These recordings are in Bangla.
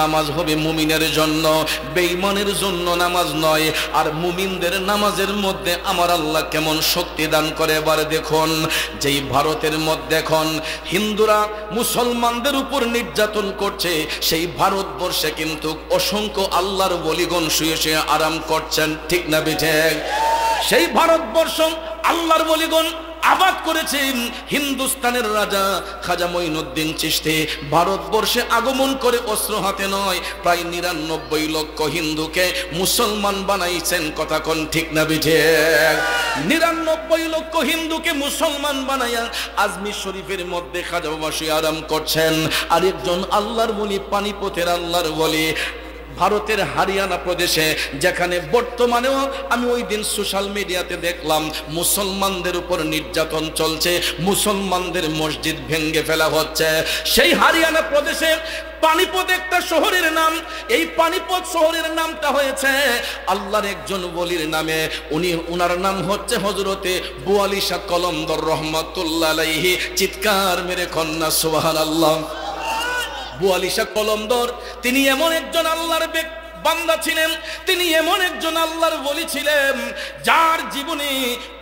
নামাজ হবে মুমিনের জন্য, বেঈমানের জন্য নামাজ নয়। আর মুমিনদের নামাজের মধ্যে আমার আল্লাহ কেমন শক্তি দান করে এবার দেখুন। যেই ভারতের মধ্যে এখন হিন্দুরা মুসলমানদের উপর নির্যাতন করছে, সেই ভারতবর্ষে কিন্তু অসংখ্য আল্লাহর ওলিগণ শুয়ে শুয়ে আরাম করছেন, ঠিক না বেঠিক? সেই ভারতবর্ষ আল্লাহর ওলিগণ আবাদ করেছেন। হিন্দুস্তানের রাজা খাজা মঈনুদ্দিন চিশতি ভারতবর্ষে আগমন করে অস্ত্র হাতে নয়, প্রায় ৯৯ লক্ষ হিন্দুকে মুসলমান বানাইছেন, কথা কোন ঠিক না বেঠিক? ৯৯ লক্ষ হিন্দুকে মুসলমান বানাইয়া আজমির শরীফের মধ্যে খাজা বাবা শুয়ে আরাম করছেন। আরেকজন আল্লাহর ওলি, পানিপথের আল্লাহর ওলি, ভারতের হরিয়ানা প্রদেশে, যেখানে বর্তমানেও আমি ওই দিন সোশ্যাল মিডিয়াতে দেখলাম মুসলমানদের উপর নির্যাতন চলছে, মুসলমানদের মসজিদ ভেঙে ফেলা হচ্ছে। সেই হরিয়ানা প্রদেশে পানিপথ একটা শহরের নাম, এই পানিপথ শহরের নামটা হয়েছে আল্লাহর একজন ওলির নামে। উনার নাম হচ্ছে হযরতে বুয়ালি শাহ কলন্দর রহমাতুল্লাহ আলাইহি। চিৎকার মেরে কন্যা সুবহানাল্লাহ। বুয়ালি শাহ কলন্দর তিনি এমন একজন আল্লাহর বান্দা ছিলেন, তিনি এমন একজন আল্লাহর ওলি ছিলেন যার জীবনে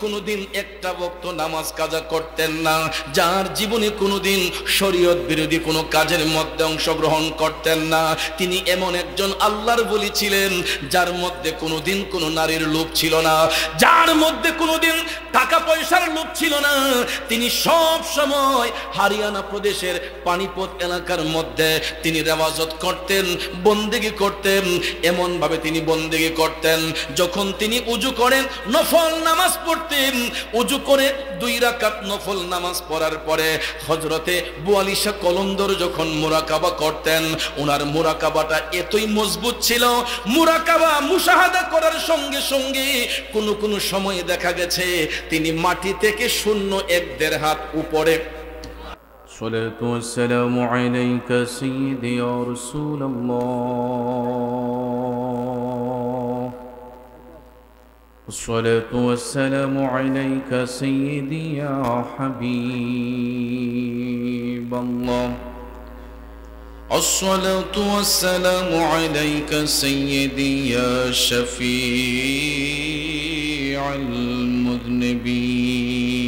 কোনোদিন একটা ওয়াক্ত নামাজ কাজা করতেন না, যার জীবনে কোনোদিন শরীয়ত বিরোধী কোনো কাজের মধ্যে অংশগ্রহণ করতেন না। তিনি এমন একজন আল্লাহর ওলি ছিলেন যার মধ্যে কোনোদিন কোনো নারীর লোভ ছিল না, যার মধ্যে কোনোদিন টাকা পয়সার লোভ ছিল না। তিনি সব সময় হরিয়ানা প্রদেশের পানিপথ এলাকার মধ্যে তিনি রেওয়াজত করতেন, বন্দেগী করতেন। এমন ভাবে তিনি বন্দেগী করতেন, যখন তিনি উজু করেন নফল নামাজ পড়তেন, উজু করে 2 রাকাত নফল নামাজ পড়ার পরে হযরতে বুয়ালি শাহ কলন্দর যখন মুরাকাবা করতেন, ওনার মুরাকাবাটা এতই মজবুত ছিল, মুরাকাবা মুশাহাদা করার সঙ্গে সঙ্গে কোনো সময় দেখা গেছে তিনি মাটি থেকে 0.1-1.5 হাত উপরে। الصلاة والسلام عليك سيدي يا رسول الله. الصلاة والسلام عليك سيدي يا حبيب الله. الصلاة والسلام عليك سيدي يا شفيع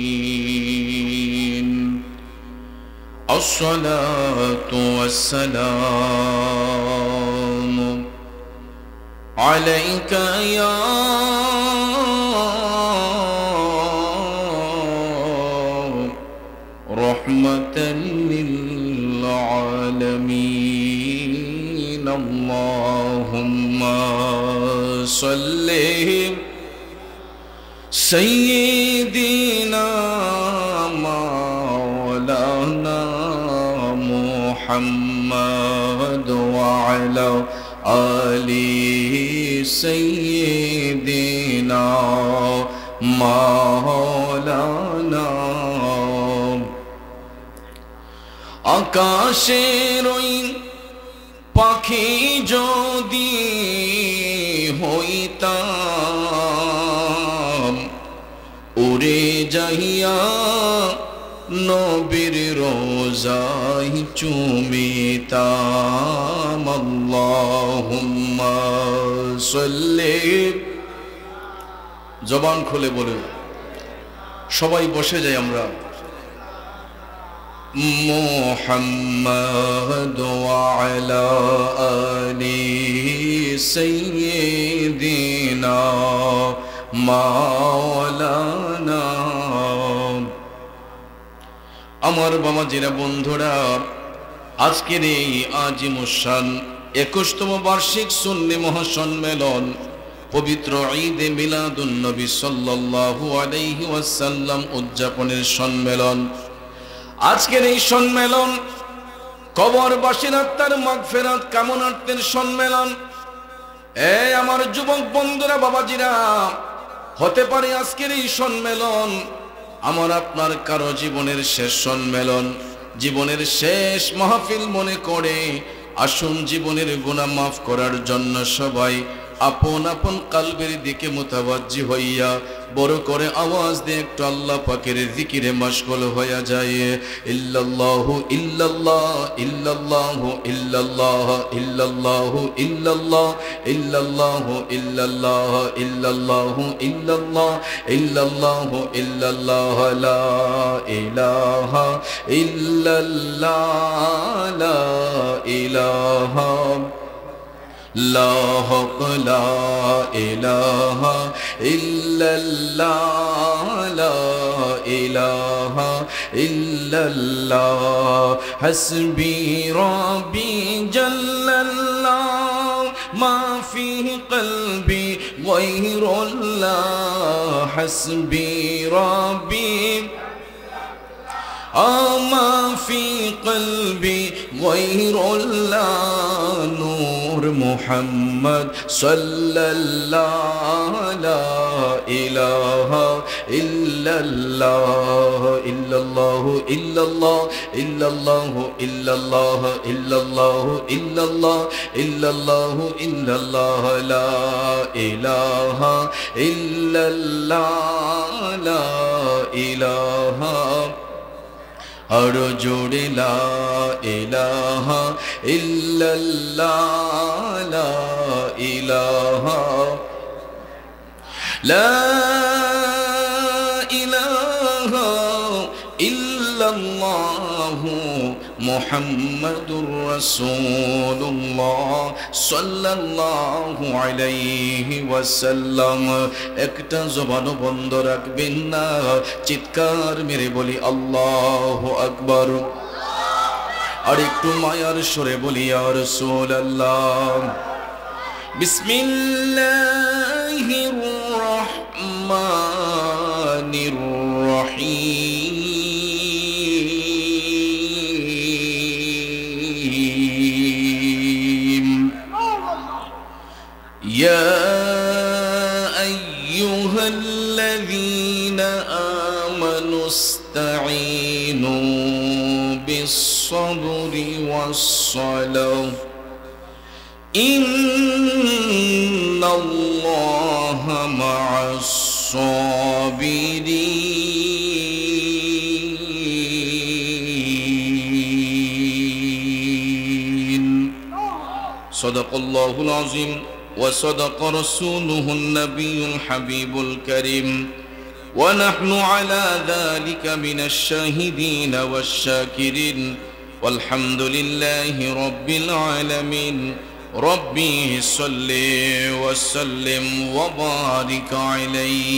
المذنبين. الصلاة والسلام عليك يا رحمة للعالمين. اللهم صل سيدنا مولانا محمد وعلى آل سيدنا مولانا. আকাশের ওই পাখি যদি হইতাম, উড়ে যাইয়া নবীর রোজায় চুমিতাম। আল্লাহুম্মা সাল্লি, জবান খুলে বলে সবাই বসে যাই আমরা। মুহাম্মদ ওয়া আলা আলি সাইয়্যিদিনা মাওলানা। আমার বাবাজিরা, বন্ধুরা, আজকের এই আজিমুশান 21তম বার্ষিক সুন্নি মহাসম্মেলন, পবিত্র ঈদে মিলাদুন নবী সাল্লাল্লাহু আলাইহি ওয়াসাল্লাম উদযাপনের সম্মেলন। আজকের এই সম্মেলন কবরবাসীর আত্মার মাগফিরাত কামনার্থের সম্মেলন। এই আমার যুবক বন্ধুরা, বাবাজিরা, হতে পারে আজকের এই সম্মেলন আমার আপনার কারো জীবনের শেষ সম্মেলন, জীবনের শেষ মাহফিল মনে করে আসুন জীবনের গুনাহ মাফ করার জন্য সবাই আপন আপন কলবের দিকে মুতাওয়াজ্জি হইয়া বড় করে আওয়াজ দিয়ে একটু আল্লাহ পাকের জিকিরে মশগুল হয়ে যায়। ইল্লাল্লাহু ইল্লাল্লাহ ইল্লাল্লাহু ইল্লাল্লাহ ইল্লাল্লাহু ইল্লাল্লাহ ইল্লাল্লাহু ইল্লাল্লাহ ইল্লাল্লাহু ইল্লাল্লাহ ইল্লাল্লাহু ইল্লাল্লাহ লা ইলাহা ইল্লাল্লাহ লা ইলাহা লা হক লা ইলাহা ইল্লাল্লাহ লা ইলাহা ইল্লাল্লাহ হাসবি রাব্বি জাল্লাল্লাহ মা ফি কলবি গায়রুল্লাহ হাসবি রাব্বি ما في قلبي غير الله نور محمد صلى الله لا إله إلا الله إلا الله إلا الله إلا الله إلا الله إلا الله إلا الله إلا الله إلا الله لا إله إلا الله لا إله আরো জোরে লা ইলাহা ইল্লাল্লাহ লা ইলাহা লা ইলাহা ইল্লাল্লাহ মুহাম্মাদুর রাসূলুল্লাহ সাল্লাল্লাহু আলাইহি ওয়াসাল্লাম। একটা জবানও বন্ধ রাখবেন না, চিৎকার মেরে বলি আল্লাহু আকবার। আর একটু মায়ার সুরে বলি ইয়া রাসূলুল্লাহ। বিসমিল্লাহির রহমানির রহিম। يا أيها الذين آمنوا استعينوا بالصبر والصلاة إن الله مع الصابرين صدق الله العظيم وصدق رسوله النبي الحبيب الكريم ونحن على ذلك من الشاهدين والشاكرين والحمد لله رب العالمين ربي صل وسلم وبارك عليهم।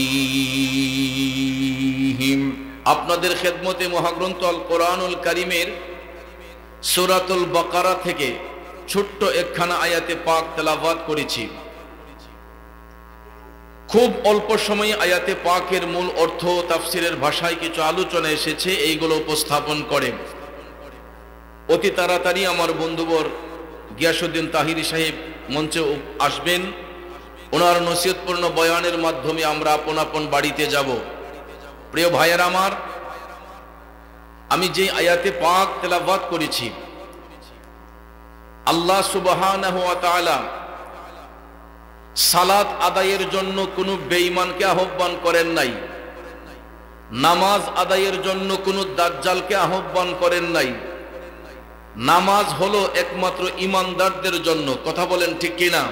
আপনাদের খেদমতে মহাগ্রন্থ আল কোরআনুল কারীমের সূরাতুল বাকারা থেকে ছোট্ট একখানা আয়াতে পাক তেলাওয়াত করেছি। খুব অল্প সময়ে আয়াতে পাকের মূল অর্থ তাফসিরের ভাষায় কিছু আলোচনা এসেছে, এইগুলো উপস্থাপন করে। অতি তাড়াতাড়ি আমার বন্ধুবর গিয়াসউদ্দিন তাহিরি সাহেব মঞ্চে আসবেন। ওনার নসিহতপূর্ণ বয়ানের মাধ্যমে আমরা আপন আপন বাড়িতে যাব। প্রিয় ভাইয়েরা আমার, আমি যে আয়াতে পাক তেলাওয়াত করেছি, আল্লাহ সুবহানাহু ওয়া তাআলা সালাত আদায়ের জন্য কোনো বেঈমানকে আহ্বান করেন নাই, নামাজ আদায়ের জন্য কোনো দাজ্জালকে আহ্বান করেন নাই। নামাজ হলো একমাত্র ঈমানদারদের জন্য। কথা বলেন ঠিক কিনা?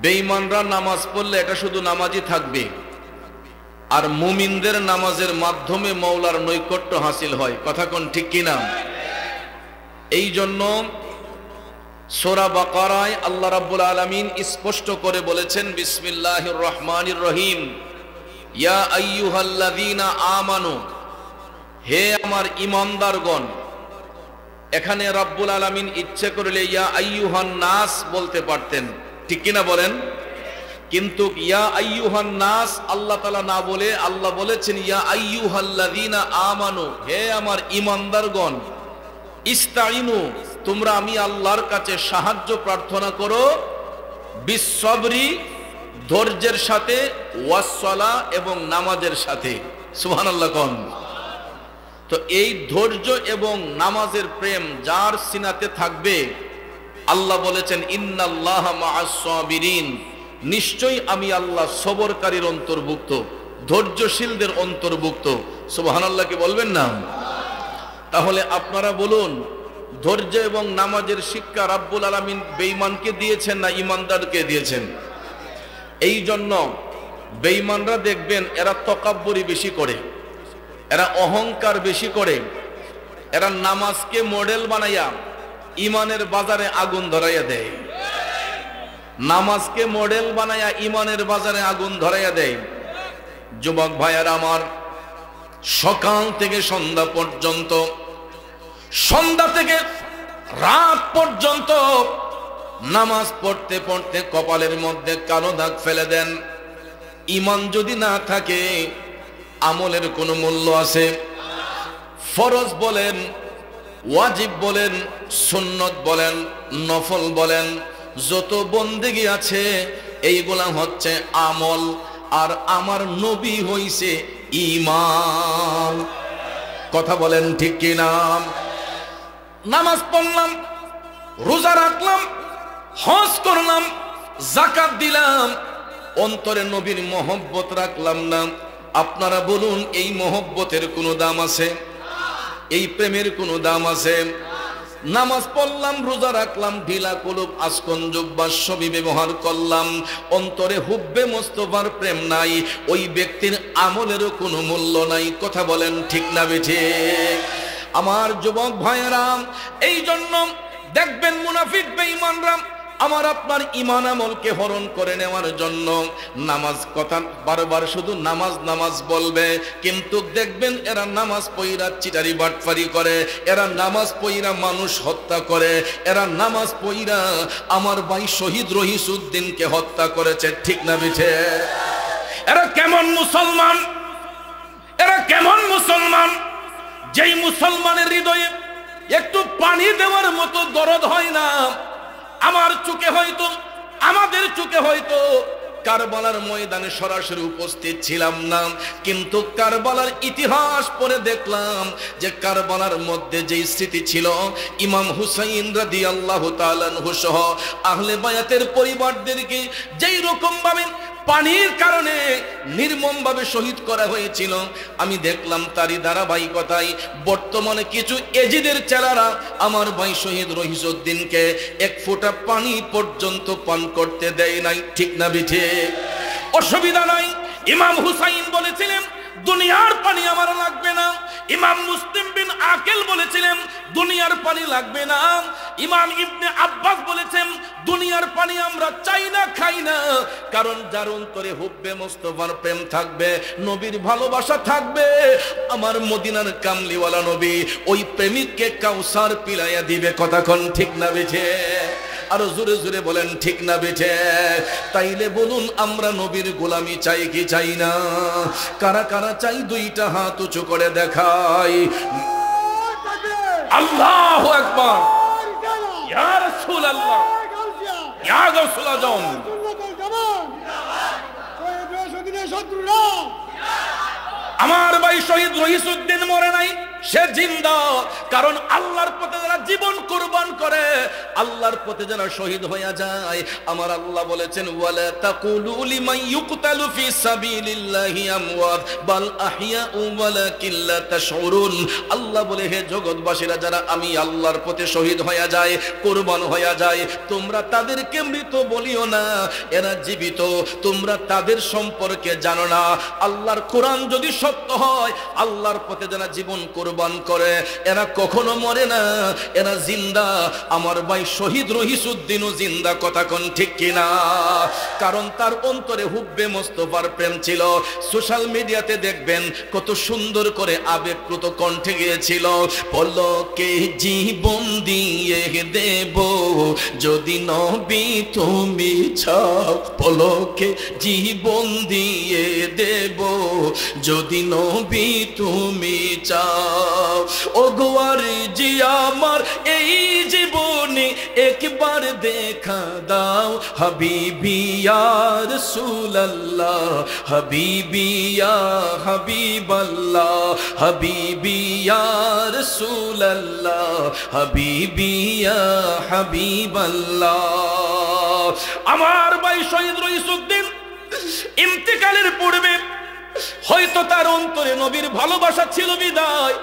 বেঈমানরা নামাজ পড়লে এটা শুধু নামাজই থাকবে, আর মুমিনদের নামাজের মাধ্যমে মওলার নৈকট্য হাসিল হয়। কথা কোন ঠিক কিনা? এই জন্য সূরা বাকারায় আল্লাহ রাব্বুল আলামিন স্পষ্ট করে বলেছেন, বিসমিল্লাহির রহমানির রহিম, ইয়া আইয়ুহাল্লাযীনা আমানু, হে আমার ঈমানদারগণ। এখানে রাব্বুল আলামিন ইচ্ছে করলে ইয়া আইয়ুহান নাস বলতে পারতেন, ঠিক কিনা বলেন? কিন্তু ইয়া আইয়ুহান নাস আল্লাহ তাআলা না বলে আল্লাহ বলেছেন ইয়া আইয়ুহাল্লাযীনা আমানু, হে আমার ঈমানদারগণ। ইস্তাইনু, তোমরা আমি আল্লাহর কাছে সাহায্য প্রার্থনা করো, বিসসবরি, ধৈর্যের সাথে, ওয়াসসালা, এবং নামাজের সাথে। সুবহানাল্লাহ কোন। তো এই ধৈর্য এবং নামাজের প্রেম যার সিনাতে থাকবে, আল্লাহ বলেছেন ইন্নাল্লাহা মাআস সাবিরিন, নিশ্চয়ই আমি আল্লাহ সবরকারীর অন্তর্ভুক্ত, ধৈর্যশীলদের অন্তর্ভুক্ত। সুবহানাল্লাহ কি বলবেন না? তাহলে আপনারা বলুন, ধৈর্য এবং নামাজের শিক্ষা রাব্বুল আলামিন বেঈমানকে দিয়েছেন না ঈমানদারকে দিয়েছেন? এই জন্য বেঈমানরা দেখবেন এরা তাকাব্বুরি বেশি করে, এরা অহংকার বেশি করে, এরা নামাজকে মডেল বানাইয়া ঈমানের বাজারে আগুন ধরাইয়া দেয়। নামাজকে মডেল বানাইয়া ঈমানের বাজারে আগুন ধরাইয়া দেয়। যুবক ভাইয়ারা আমার, সকাল থেকে সন্ধ্যা পর্যন্ত, সন্ধ্যা থেকে রাত পর্যন্ত নামাজ পড়তে পড়তে কপালের মধ্যে কালো দাগ ফেলে দেন। ঈমান যদি না থাকে আমলের কোনো মূল্য আছে? ফরজ বলেন, ওয়াজিব বলেন, সুন্নত বলেন, নফল বলেন, যত বন্দেগী আছে এইগুলা হচ্ছে আমল, আর আমার নবী হইছে ঈমান। কথা বলেন ঠিক কি না? নামাজ পড়লাম, রোজা রাখলাম, হজ করলাম, যাকাত দিলাম, অন্তরে নবীর মহব্বত রাখলাম না। আপনারা বলুন, এই মহব্বতের কোনো দাম আছে? এই প্রেমের কোনো দাম আছে? নামাজ পড়লাম, রোজা রাখলাম, ঢিলা কুলুপ আসকন জুব্বা সবই ব্যবহার করলাম, অন্তরে হুব্বে মোস্তফার প্রেম নাই, ওই ব্যক্তির আমলেরও কোনো মূল্য নাই। কথা বলেন ঠিক না বেঠিক? আমার যুবক ভাইয়েরা, এই জন্য দেখবেন মুনাফিক বেঈমানরা আমার আপনার ঈমান আমলকে হরণ করে নেওয়ার জন্য নামাজ কথা বারবার শুধু নামাজ নামাজ বলবে, কিন্তু দেখবেন এরা নামাজ পইরা চিটারি বাটফারি করে, এরা নামাজ পইরা মানুষ হত্যা করে, এরা নামাজ পইরা আমার ভাই শহীদ রহিসউদ্দিনকে হত্যা করেছে। ঠিক না বিঠে? এরা কেমন মুসলমান? এরা কেমন মুসলমান? যেই মুসলমানের হৃদয়ে একটু পানি দেওয়ার মতো দরদ হয় না। আমার চোখে হয়তো, আমাদের চোখে হয়তো কারবালার ময়দানে সরাসরি উপস্থিত ছিলাম না, কিন্তু কারবালার ইতিহাস পড়ে দেখলাম যে কারবালার মধ্যে যেই স্মৃতি ছিল, ইমাম হুসাইন রাদিয়াল্লাহু তাআলা আনহু সহ আহলে বায়াতের পরিবারদেরকে যেই রকম ভাবে পানির কারণে নির্মমভাবে শহীদ করা হয়েছিল, আমি দেখলাম তারই ধারাবাহিকতায় বর্তমানে কিছু এজিদের চেলারা আমার ভাই শহীদ রহিসউদ্দিনকে এক ফোঁটা পানি পর্যন্ত পান করতে দেয় নাই। ঠিক না বিঠে? অসুবিধা নাই। ইমাম হুসাইন বলেছিলেন দুনিয়ার পানি আমার লাগবে না। ইমাম মুসলিম বিন আকিল বলেছিলেন দুনিয়ার পানি লাগবে না। ইমাম ইবনে আব্বাস বলেছেন দুনিয়ার পানি আমরা চাই না, খাই না, কারণ যার অন্তরে হুব্বে মুস্তাফার প্রেম থাকবে, নবীর ভালোবাসা থাকবে, আমার মদিনার কামলিওয়ালা নবী ওই প্রেমিককে কাউসার পিলাইয়া দিবে। কথা কোন ঠিক না বেঠে? আরো জোরে জোরে বলেন ঠিক না বেঠে? তাইলে বলুন, আমরা নবীর গোলামি চাই কি চাই না? কারা কারা চাই দুইটা হাত উঁচু করে দেখাই। আল্লাহু আকবার, ইয়া রাসূলুল্লাহ, ইয়া গাউসুল আজম। আমার ভাই শহীদ রহিসউদ্দিন মরে নাই, সে জিন্দা। কারণ আল্লাহর পথে যারা জীবন কুরবান করে, আল্লাহর পথে যারা শহীদ হয়ে যায়, আমার আল্লাহ বলেছেন ওয়ালা তাকুলু লিমান ইউকতালু ফি সাবিলিল্লাহি আমওয়াত বাল আহইয়াউ ওয়ালাকিন লা তাশউরুন। আল্লাহ বলে, হে জগৎবাসীরা, যারা আমি আল্লাহর পথে শহীদ হয়ে যায়, কুরবান হয়ে যায়, তোমরা তাদেরকে মৃত বলিও না, এরা জীবিত, তোমরা তাদের সম্পর্কে জানো না। আল্লাহর কোরআন যদি সত্য হয়, আল্লাহর পথে যারা জীবন কুরবান করে এরা কখনো মরে না, এরা জিন্দা। আমার ভাই শহীদ রহিসউদ্দিনও জিন্দা। কথা কোন ঠিক কিনা? কারণ তার অন্তরে হুব্বে মুস্তাফার প্রেম ছিল। সোশ্যাল মিডিয়াতে দেখবেন কত সুন্দর করে আবেগপ্রুত কণ্ঠে গিয়েছিল, পলকে জীবন দিয়ে দেব যদি নবী তুমি চাও, পলকে জীবন দিয়ে দেব যদি নবী তুমি চাও। ও গোয়ারি জি আমার এই জীবনে একবার দেখা দাও হাবিবি ইয়া রাসূলুল্লাহ হাবিবি ইয়া হাবিবাল্লাহ হাবিবি ইয়া রাসূলুল্লাহ হাবিবি ইয়া হাবিবাল্লাহ। আমার ভাই শহীদ রইসউদ্দিন ইন্তেকালের পূর্বে হয়তো তার অন্তরে নবীর ভালোবাসা ছিল বিদায়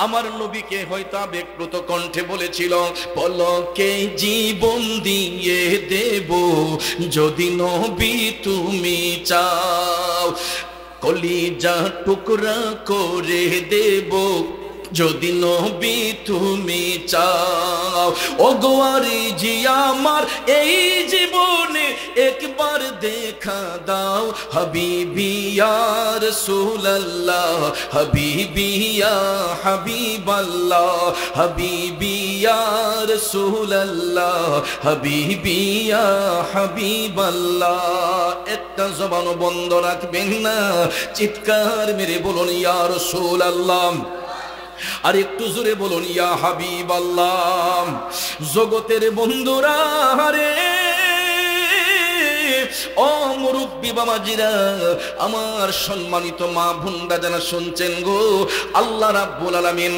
আমার নবীকে হয়তো আবেগপ্রত কণ্ঠে বলেছিল, পলকে জীবন দিয়ে দেব যদি নবী তুমি চাও, কলিজা টুকরা করে দেব যদি নবী তুমি চাও। ও গোয়ারি জি আমার এই জীবনে একবার দেখা দাও হাবিবি ইয়া রাসূলুল্লাহ হাবিবি ইয়া হাবিবাল্লাহ হাবিবি ইয়া রাসূলুল্লাহ হাবিবি ইয়া হাবিবাল্লাহ। একটা জবান বন্ধ রাখবেন না, চিৎকার মেরে বলুন ইয়া রাসূলুল্লাহ, আর একটু জোরে বলুন ইয়া হাবিবাল্লাহ। জগতের বন্ধুরা রে, ও মুরব্বি বাবাজিরা, আমার সম্মানিত মা বোনরা যারা শুনছেন গো, আল্লাহ রাব্বুল আলামিন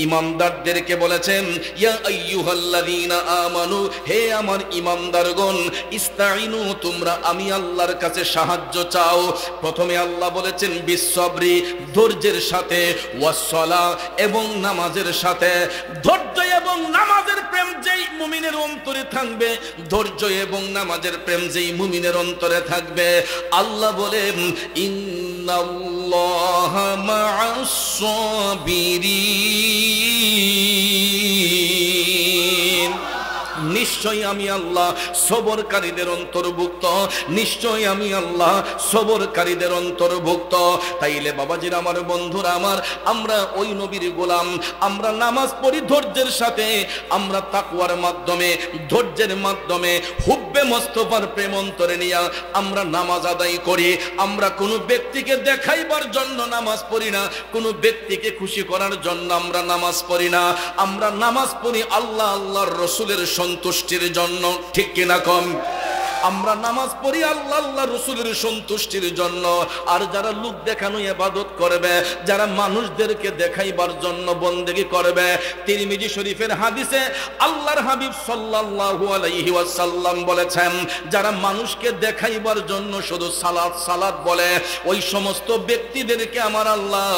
ইমানদারদেরকে বলেছেন ইয়া আইয়ুহাল্লাযীনা আমানু, হে আমার ইমানদারগণ, ইস্তাইনু, তোমরা আমি আল্লাহর কাছে সাহায্য চাও। প্রথমে আল্লাহ বলেছেন বিসসবরি, ধৈর্যের সাথে, ওয়াসসালাহ, এবং নামাজের সাথে। ধৈর্য এবং নামাজের প্রেম যেই মুমিনের অন্তরে থাকবে, ধৈর্য এবং নামাজের প্রেম যেই মুমিনের অন্তরে থাকবে, আল্লাহ বলেন ইন্নাল্লাহা মা'আস সাবিরিন, নিশ্চয়ই আমি আল্লাহ সবরকারীদের অন্তর্ভুক্ত, নিশ্চয়ই আমি আল্লাহ সবরকারীদের অন্তর্ভুক্ত। তাইলে বাবাজিরা আমার, বন্ধুরা আমার, আমরা ওই নবীর গোলাম, আমরা নামাজ পড়ি ধৈর্যের সাথে, আমরা তাকওয়ার মাধ্যমে, ধৈর্যের মাধ্যমে, হুব্বে মুস্তাফার প্রেম অন্তরে নিয়ে আমরা নামাজ আদায় করি। আমরা কোনো ব্যক্তিকে দেখাইবার জন্য নামাজ পড়ি না, কোনো ব্যক্তিকে খুশি করার জন্য আমরা নামাজ পড়ি না, আমরা নামাজ পড়ি আল্লাহ আল্লাহর রাসূলের সন্তুষ্টির জন্য, ঠিক কিনা কম? আমরা নামাজ পড়ি আল্লাহ আল্লাহ রাসূলের সন্তুষ্টির জন্য। আর যারা লোক দেখানো ইবাদত করবে, যারা মানুষদেরকে দেখাইবার জন্য বন্দেগী করবে, তিরমিজি শরীফের হাদিসে আল্লাহর হাবিব সাল্লাল্লাহু আলাইহি ওয়াসাল্লাম বলেছেন, যারা মানুষকে দেখাইবার জন্য শুধু সালাত সালাত বলে, ওই সমস্ত ব্যক্তিদেরকে আমার আল্লাহ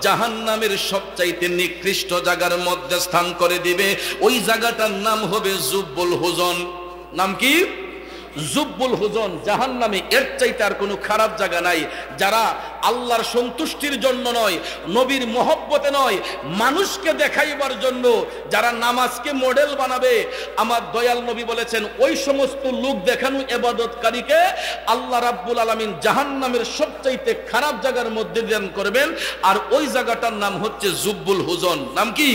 জাহান্নামের সবচাইতে নিকৃষ্ট জায়গার মধ্যে স্থান করে দিবে। ওই জায়গাটার নাম হবে জুব্বুল হুজন। নাম কি? জুব্বুল হুজন। জাহান্নামে এর চাইতে আর কোনো খারাপ জায়গা নাই। যারা আল্লাহর সন্তুষ্টির জন্য নয়, নবীর মহব্বতে নয়, মানুষকে দেখাইবার জন্য যারা নামাজকে মডেল বানাবে, আমার দয়াল নবী বলেছেন ওই সমস্ত লোক দেখানো ইবাদতকারীকে আল্লাহ রাব্বুল আলামিন জাহান্নামের সবচাইতে খারাপ জায়গার মধ্যে দান করবেন। আর ওই জায়গাটার নাম হচ্ছে জুব্বুল হুজন। নাম কি?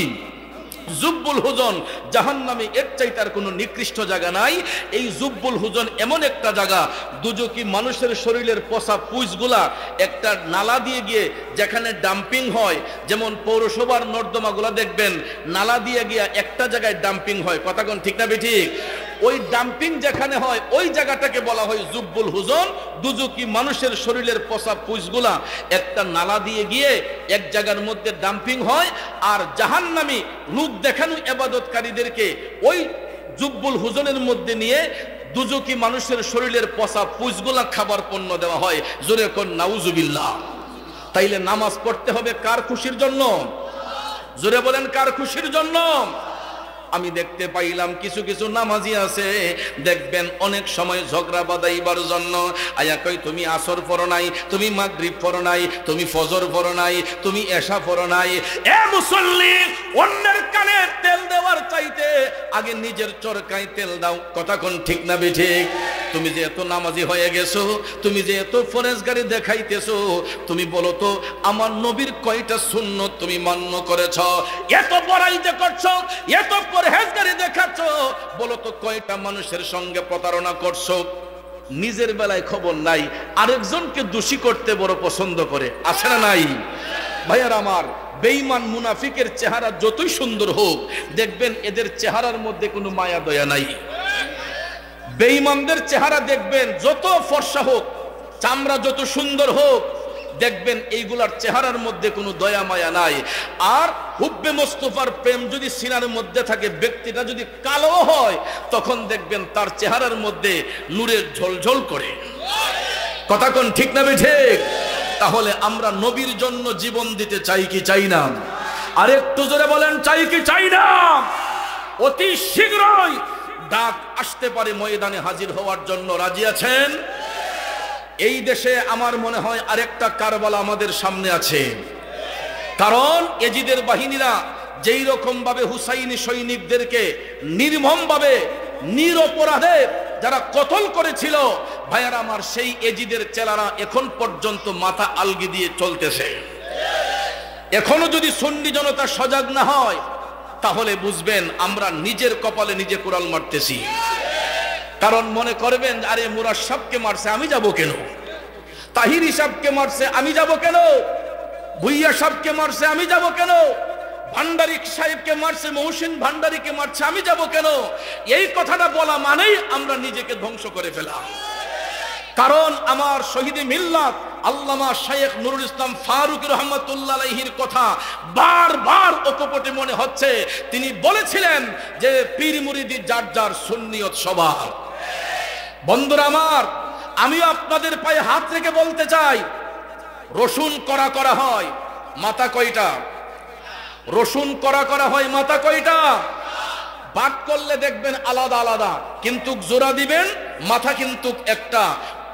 জুব্বুল হুজন। জাহান্নামে এর চাইতে আর কোনো নিকৃষ্ট জায়গা নাই। এই জুব্বুল হুজন এমন একটা জায়গা, দুজকি মানুষের শরীরের পচা পুইসগুলা একটা নালা দিয়ে গিয়ে যেখানে ডাম্পিং হয়, যেমন পৌরসভার নর্দমাগুলা দেখবেন নালা দিয়ে গিয়ে একটা জায়গায় ডাম্পিং হয়, কথা কোন ঠিক না বেঠিক? ওই ডাম্পিং যেখানে হয় ওই জায়গাটাকে বলা হয় জুব্বুল হুজন। দুজকি মানুষের শরীরের পচা পুইসগুলা একটা নালা দিয়ে গিয়ে এক জায়গার মধ্যে ডাম্পিং হয়, আর জাহান্নামী লোক দেখানো ইবাদতকারীদেরকে ওই জুব্বুল হুজনের মধ্যে নিয়ে দুজকি মানুষের শরীরের পচা পুইসগুলা খাবার পণ্য দেওয়া হয়। জোরে কোন নাউজুবিল্লাহ। তাইলে নামাজ পড়তে হবে কার খুশির জন্য? জোরে বলেন, কার খুশির জন্য? আমি দেখতে পাইলাম কিছু কিছু নামাজি আছে, দেখবেন অনেক সময় ঝগড়া বাঁধাইবার জন্য আয়া কই তুমি আসর পড়ো নাই, তুমি মাগরিব পড়ো নাই, তুমি ফজর পড়ো নাই, তুমি এশা পড়ো নাই। এ মুসল্লি, অন্যের কানে তেল দেওয়ার চাইতে আগে নিজের চরকায় তেল দাও, কথা কোন ঠিক না বেঠিক? তুমি যে এত নামাজি হয়ে গেছো, তুমি যে এত ফরজগারি দেখাইতেছো, তুমি বলো তো আমার নবীর কয়টা সুন্নত তুমি মান্য করেছ? এত বড়াই যে করছো, এত পরহেজগারি দেখাচ্ছ, বলো তো কয়টা মানুষের সঙ্গে প্রতারণা করছো? নিজের বেলায় খবর নাই, আরেকজনকে দোষী করতে বড় পছন্দ করে, আছে না নাই? ভাইয়ার আমার, বেঈমান মুনাফিকের চেহারা যতই সুন্দর হোক, দেখবেন এদের চেহারার মধ্যে কোনো মায়া দয়া নাই। বেঈমানদের চেহারা দেখবেন যত ফর্সা হোক, চামড়া যত সুন্দর হোক, দেখবেন এইগুলার চেহারার মধ্যে কোনো দয়া মায়া নাই। আর হুব্বে মোস্তফার প্রেম যদি সিনার মধ্যে থাকে, ব্যক্তিটা যদি কালো হয়, তখন দেখবেন তার চেহারার মধ্যে নূরের ঝলঝল করে। কথা কোন ঠিক না ঠিক? তাহলে আমরা নবীর জন্য জীবন দিতে চাই কি চাই না? আর একটু জোরে বলেন, চাই কি চাই না? অতি শীঘ্রই ডাক আসতে পারে ময়দানে হাজির হওয়ার জন্য। রাজি আছেন? এই দেশে আমার মনে হয় আরেকটা কারবালা আমাদের সামনে আছে। কারণ এজিদের বাহিনীরা যেই রকম ভাবে হুসাইনি সৈনিকদেরকে নির্মম ভাবে নিরপরাধে যারা কতল করেছিল, ভাইয়ারা আমার, সেই এজিদের চেলারা এখন পর্যন্ত মাথা আলগি দিয়ে চলতেছে। এখনো যদি সুন্নি জনতা সজাগ না হয়, তাহলে বুঝবেন আমরা নিজের কপালে নিজে কুড়াল মারতেছি। কারণ মনে করবেন, আরে মুরাদ সাহেবকে মারছে, আমি যাব কেন? তাহিরি সাহেবকে মারছে, আমি যাব কেন? ভুইয়া সাহেবকে মারছে, আমি যাব কেন? ভান্ডারী সাহেবকে মারছে, মহসিন ভান্ডারীকে মারছে, আমি যাব কেন? এই কথাটা বলা মানেই আমরা নিজেকে ধ্বংস করে ফেলা। কারণ আমার শহীদে মিল্লাত আল্লামা শাইখ নুরুল ইসলাম ফারুকী রহমাতুল্লাহ আলাইহির কথা বারবার অকপটে মনে হচ্ছে। তিনি বলেছিলেন যে পীর মুরিদি যার যার সুন্নিয়ত সবার। বন্ধুরা আমার, আমিও আপনাদের পায়ে হাত রেখে বলতে চাই, রসুন করা করা হয়, মাথা কয়টা? রসুন করা করা হয়, মাথা কয়টা? বাক করলে দেখবেন আলাদা আলাদা, কিন্তু জোড়া দিবেন মাথা কিন্তু একটা।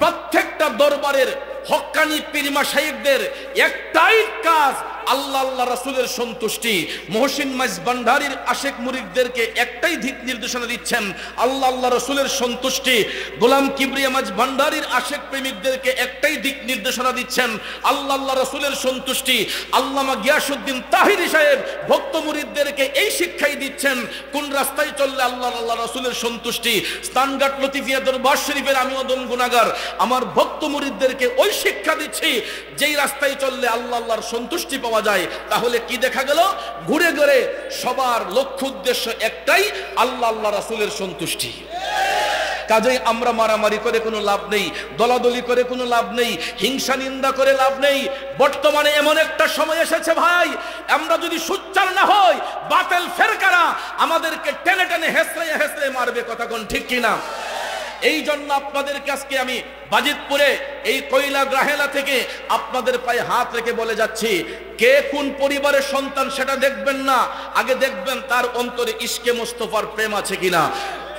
প্রত্যেকটা দরবারের হক্কানি পীর মাশায়েখদের একটাই কাজ, আল্লাহ আল্লাহ রাসূলের সন্তুষ্টি। মহসিন মাইজ ভান্ডারীর আশেক মুরিদদেরকে একটাই দিক নির্দেশনা দিচ্ছেন, আল্লাহ আল্লাহ রাসূলের সন্তুষ্টি। গোলাম কিবরিয়া মাইজ ভান্ডারীর আশেক প্রেমিকদেরকে একটাই দিক নির্দেশনা দিচ্ছেন, আল্লাহ আল্লাহ রাসূলের সন্তুষ্টি। আল্লামা গিয়াসউদ্দিন তাহিরি সাহেব ভক্ত মুরিদদেরকে এই শিক্ষাই দিচ্ছেন, কোন রাস্তায় চললে আল্লাহ আল্লাহ রাসূলের সন্তুষ্টি। স্তানঘাট লতিফিয়া দরবার শরীফের আমি অদম গুনাহগার, আমার ভক্ত মুরিদদেরকে ওই শিক্ষা দিচ্ছি, যেই রাস্তায় চললে আল্লাহ আল্লাহর সন্তুষ্টি পাওয়া যায়। তাহলে কি দেখা গেল? ঘুরে ঘুরে সবার লক্ষ্য উদ্দেশ্য একটাই, আল্লাহ আল্লাহ রাসূলের সন্তুষ্টি। কাজেই আমরা মারামারি করে কোনো লাভ নেই, দলাদলি করে কোনো লাভ নেই, হিংসা নিন্দা করে লাভ নেই। বর্তমানে এমন একটা সময় এসেছে ভাই, আমরা যদি সোচ্চার না হই, বাতিল ফেরকারা আমাদেরকে টেনে টেনে হেসড়ে হেসড়ে মারবে। কথা কোন ঠিক কিনা? এই জন্য আপনাদেরকে আজকে আমি বাজিতপুরে এই কয়লা গ্রাহেলা থেকে আপনাদের পায়ে হাত রেখে বলে যাচ্ছি, কে কোন পরিবারের সন্তান সেটা দেখবেন না, আগে দেখবেন তার অন্তরে ইশকে মোস্তফার প্রেম আছে কিনা,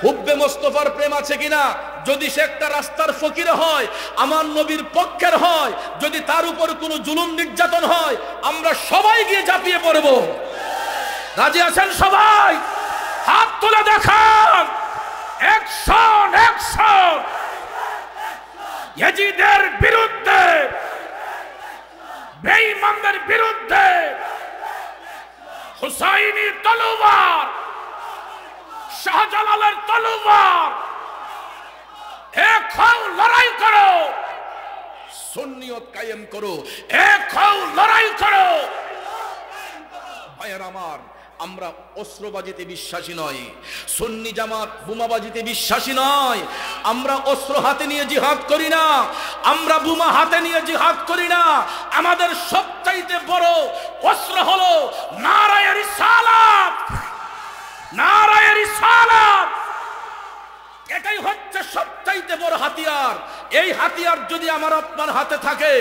হুব্বে মোস্তফার প্রেম আছে কিনা। যদি সে একটা রাস্তার ফকির হয়, আমার নবীর পক্ষের হয়, যদি তার উপর কোনো জুলুম নির্যাতন হয়, আমরা সবাই গিয়ে ঝাঁপিয়ে পড়ব। রাজি আছেন সবাই? হাত তুলে দেখান। Action, action! ইয়াজিদের বিরুদ্ধে, বেঈমানদের বিরুদ্ধে হুসাইনি তলোয়ার, শাহজালালের তলোয়ার, এক হও লড়াই করো, সুন্নিয়ত কায়েম করো, এক হও লড়াই করো। ভাইয়ের আমার, আমরা অস্ত্রবাজিতে বিশ্বাসী নয়, সুন্নি জামাত বোমাবাজিতে বিশ্বাসী নয়। আমরা অস্ত্র হাতে নিয়ে জিহাদ করি না, আমরা বোমা হাতে নিয়ে জিহাদ করি না। আমাদের সবচাইতে বড় অস্ত্র হলো নারায়ে রিসালাত, নারায়ে রিসালাত। এটাই হচ্ছে সবচাইতে বড় হাতিয়ার। এই হাতিয়ার যদি আমার আপনার হাতে থাকে,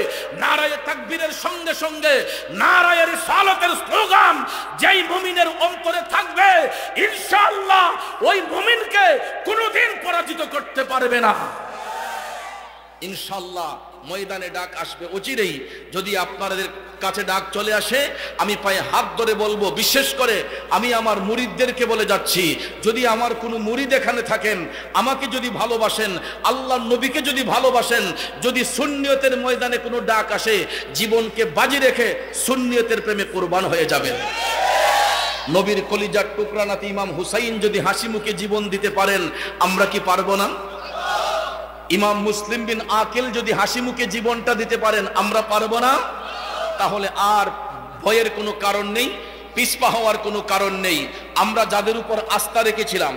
নারায়ে তাকবীরের সঙ্গে সঙ্গে নারায়ে রিসালাতের স্লোগান যেই মুমিনের অন্তরে থাকবে, ইনশাআল্লাহ ওই মুমিনকে কোনোদিন পরাজিত করতে পারবে না। ইনশাআল্লাহ ময়দানে ডাক আসবে অচিরেই। যদি আপনাদের কাছে ডাক চলে আসে, আমি পায়ে হাত ধরে বলবো, বিশেষ করে আমি আমার মুরিদদেরকে বলে যাচ্ছি, যদি আমার কোনো মুরিদ এখানে থাকেন, আমাকে যদি ভালোবাসেন, আল্লাহর নবীকে যদি ভালোবাসেন, যদি সুন্নিয়তের ময়দানে কোনো ডাক আসে, জীবনকে বাজি রেখে সুন্নিয়তের প্রেমে কুরবান হয়ে যাবেন। নবীর কলিজার টুকরা নাতি ইমাম হুসাইন যদি হাসি মুখে জীবন দিতে পারেন, আমরা কি পারবো না? ইমাম মুসলিম বিন আকিল যদি হাসি মুখে জীবনটা দিতে পারেন, আমরা পারবো না? তাহলে আর ভয়ের কোনো কারণ নেই, পিছপা হওয়ার কোনো কারণ নেই। আমরা যাদের উপর আস্থা রেখেছিলাম,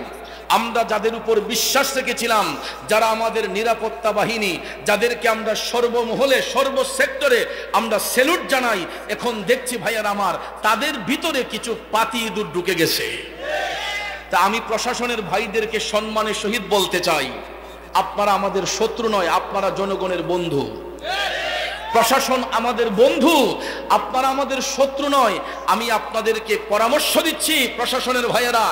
আমরা যাদের উপর বিশ্বাস রেখেছিলাম, যারা আমাদের নিরাপত্তা বাহিনী, যাদেরকে আমরা সর্বমহলে সর্বসেক্টরে আমরা স্যালুট জানাই, এখন দেখছি ভাইয়ার আমার তাদের ভিতরে কিছু পাতি ইঁদুর ঢুকে গেছে। তা আমি প্রশাসনের ভাইদেরকে সম্মানের সহিত বলতে চাই, আপনারা আমাদের শত্রু নয়, আপনারা জনগণের বন্ধু। প্রশাসন আমাদের বন্ধু, আপনারা আমাদের শত্রু নয়। আমি আপনাদেরকে পরামর্শ দিচ্ছি প্রশাসনের ভাইয়েরা,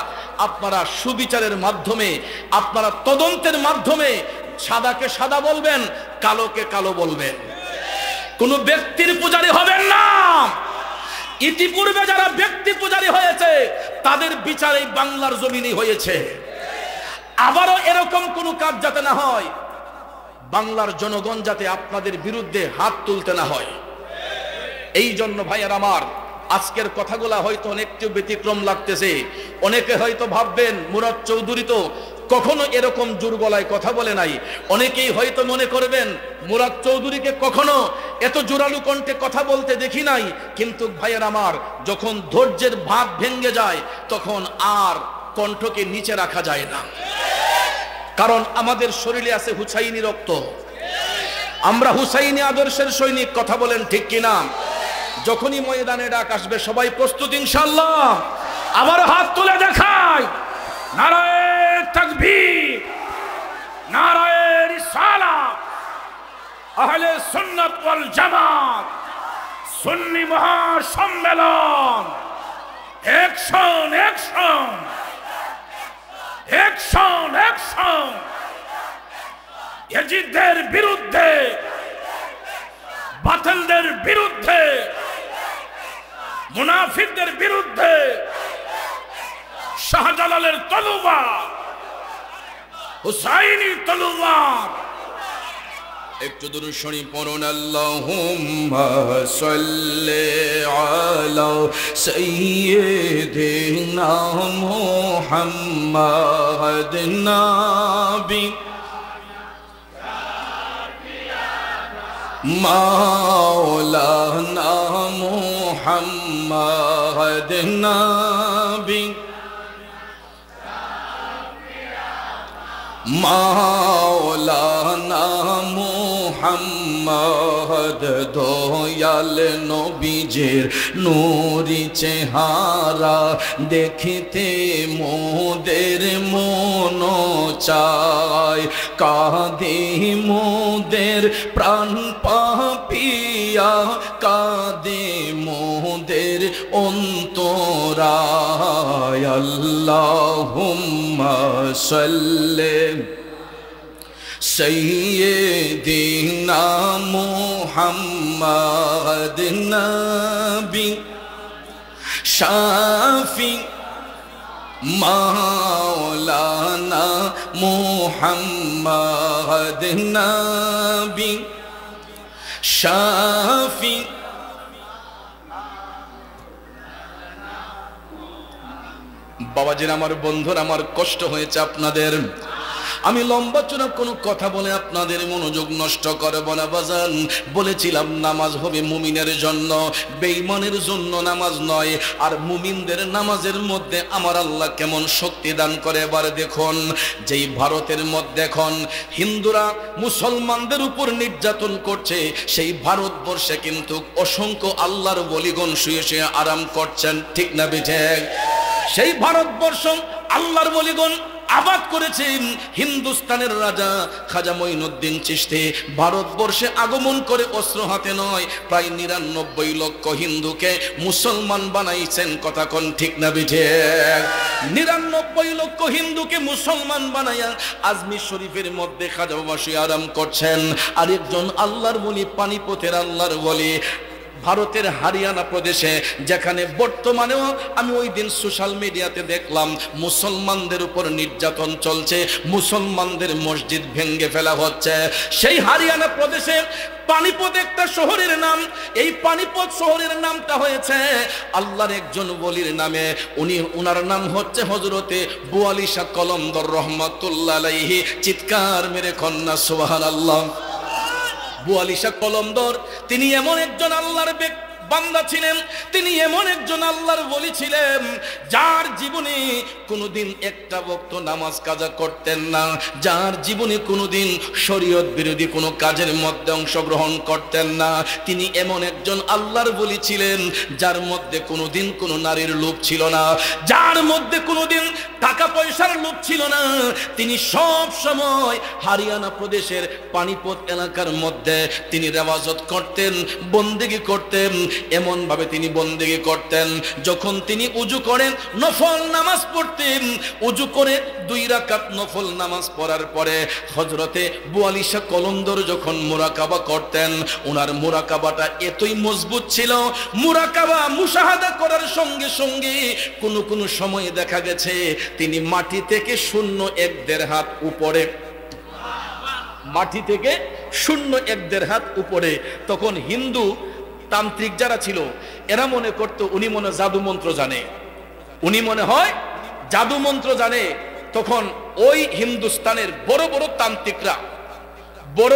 আপনারা সুবিচারের মাধ্যমে, আপনারা তদন্তের মাধ্যমে সাদাকে সাদা বলবেন, কালোকে কালো বলবেন। কোন ব্যক্তির পূজারী হবেন না। ইতিপূর্বে যারা ব্যক্তি পূজারী হয়েছে তাদের বিচার এই বাংলার জমিনে হয়েছে। আবারও এরকম কোন কাজ যাতে না হয়, বাংলার জনগণ যাতে আপনাদের বিরুদ্ধে হাত তুলতে না হয়, এই জন্য ভাইয়ার আমার আজকের কথাগুলা হয়তো অনেকটা ব্যতিক্রম লাগতেছে। অনেকে হয়তো ভাববেন মুরাদ চৌধুরী তো কখনো এরকম জোর গলায় কথা বলে নাই। অনেকেই হয়তো মনে করবেন মুরাদ চৌধুরীকে কখনো এত জোরালো কণ্ঠে কথা বলতে দেখি নাই। কিন্তু ভাইয়ার আমার, যখন ধৈর্যের বাঁধ ভেঙে যায় তখন আর কণ্ঠকে নিচে রাখা যায় না। কারণ আমাদের শরীরে আছে হুসাইনি রক্ত, আমরা হুসাইনি আদর্শের সৈনিক। কথা বলেন ঠিক কিনা? যখনই ময়দানে ডাক আসবে সবাই প্রস্তুত ইনশাআল্লাহ? আবার হাত তুলে দেখায় নারায়ে তাকবীর, নারায়ে রিসালাত, আহলে সুন্নাত ওয়াল জামাত, সুন্নি মহাসম্মেলন, অ্যাকশন অ্যাকশন অ্যাকশন অ্যাকশন। ইয়াজিদের বিরুদ্ধে, বাতিলদের বিরুদ্ধে, মুনাফিকদের বিরুদ্ধে শাহজালালের তলোয়ার, হুসাইনি তলোয়ার। একটু দুরূদ শরীফ পড়ুন। আল্লাহুম্মা সাল্লি আলা সাইয়্যিদিনা মুহাম্মাদিন নাবি মাওলানা মুহাম্মাদিন নাবি মাওলানা মুহাম্মদ দয়াল নবীজির নূরি চেহারা দেখিতে মোদের মন চায়। কাঁদে মোদের প্রাণ পাপিয়া, কাঁদে মোদের অন্তরায়। আল্লাহুম্মা সাল্লি সাইয়্যিদিনা মুহাম্মাদিন নাবি শাফি মাওলানা মুহাম্মাদিন নাবি শাফি। বাবাজির আমার, বন্ধুরা আমার, কষ্ট হয়েছে আপনাদের। আমি লম্বা চূড়া কোনো কথা বলে আপনাদের মনোযোগ নষ্ট করব না বাজান। বলেছিলাম নামাজ হবে মুমিনের জন্য, বেঈমানের জন্য নামাজ নয়। আর মুমিনদের নামাজের মধ্যে আমার আল্লাহ কেমন শক্তি দান করে এবার দেখুন। যেই ভারতের মধ্যে এখন হিন্দুরা মুসলমানদের উপর নির্যাতন করছে, সেই ভারতবর্ষে কিন্তু অসংখ্য আল্লাহর ওলিগণ শুয়ে শুয়ে আরাম করছেন, ঠিক না বেঠিক? সেই ভারতবর্ষ আল্লাহর ওলিগণ আবাদ করেছেন। হিন্দুস্তানের রাজা খাজা মঈনুদ্দিন চিশতি ভারতবর্ষে আগমন করে অস্ত্র হাতে নয়, প্রায় ৯৯ লক্ষ হিন্দুকে মুসলমান বানাইছেন। কথা কোন ঠিক না বেঠিক? ৯৯ লক্ষ হিন্দুকে মুসলমান বানাইয়া আজমির শরীফের মধ্যে খাজা বাবা শুয়ে আরাম করছেন। আরেকজন আল্লাহর ওলি, পানিপথের আল্লাহর ওলি, ভারতের হরিয়ানা প্রদেশে, যেখানে বর্তমানেও আমি ওই দিন সোশ্যাল মিডিয়াতে দেখলাম মুসলমানদের উপর নির্যাতন চলছে, মুসলমানদের মসজিদ ভেঙে ফেলা হচ্ছে। সেই হরিয়ানা প্রদেশে পানিপথ একটা শহরের নাম। এই পানিপথ শহরের নামটা হয়েছে আল্লাহর একজন ওলির নামে। উনার নাম হচ্ছে হযরতে বুয়ালি শাহ কলন্দর রহমাতুল্লাহ আলাইহি। চিৎকার মেরে কন্যা সুবহানাল্লাহ। বুয়ালি শাহ কলন্দর তিনি এমন একজন আল্লাহর বান্দা ছিলেন, তিনি এমন একজন আল্লাহর ওলি ছিলেন যার জীবনে কোনোদিন একটা ওয়াক্ত নামাজ কাজা করতেন না, যার জীবনে কোনোদিন শরীয়ত বিরোধী কোনো কাজের মধ্যে অংশগ্রহণ করতেন না। তিনি এমন একজন আল্লাহর ওলি ছিলেন যার মধ্যে কোনোদিন কোনো নারীর লোভ ছিল না, যার মধ্যে কোনোদিন টাকা পয়সার লোভ ছিল না। তিনি সব সময় হরিয়ানা প্রদেশের পানিপত এলাকার মধ্যে তিনি রেওয়াজত করতেন, বন্দেগী করতেন। এমন ভাবে তিনি বন্দেগী করতেন, যখন তিনি উজু করেন নফল নামাজ পড়তেন, উজু করে 2 রাকাত নফল নামাজ পড়ার পরে হযরতে বুয়ালি শাহ কলন্দর যখন মুরাকাবা করতেন, ওনার মুরাকাবাটা এতই মজবুত ছিল, মুরাকাবা মুশাহাদা করার সঙ্গে সঙ্গে কোন কোন সময়ে দেখা গেছে তিনি মাটি থেকে 0.1 হাত উপরে, মাটি থেকে 0.1 হাত উপরে। তখন হিন্দু তান্ত্রিক যারা ছিল এরা মনে করত উনি মনে জাদু মন্ত্র জানে, উনি মনে হয় জাদু মন্ত্র জানে। তখন ওই হিন্দুস্তানের বড়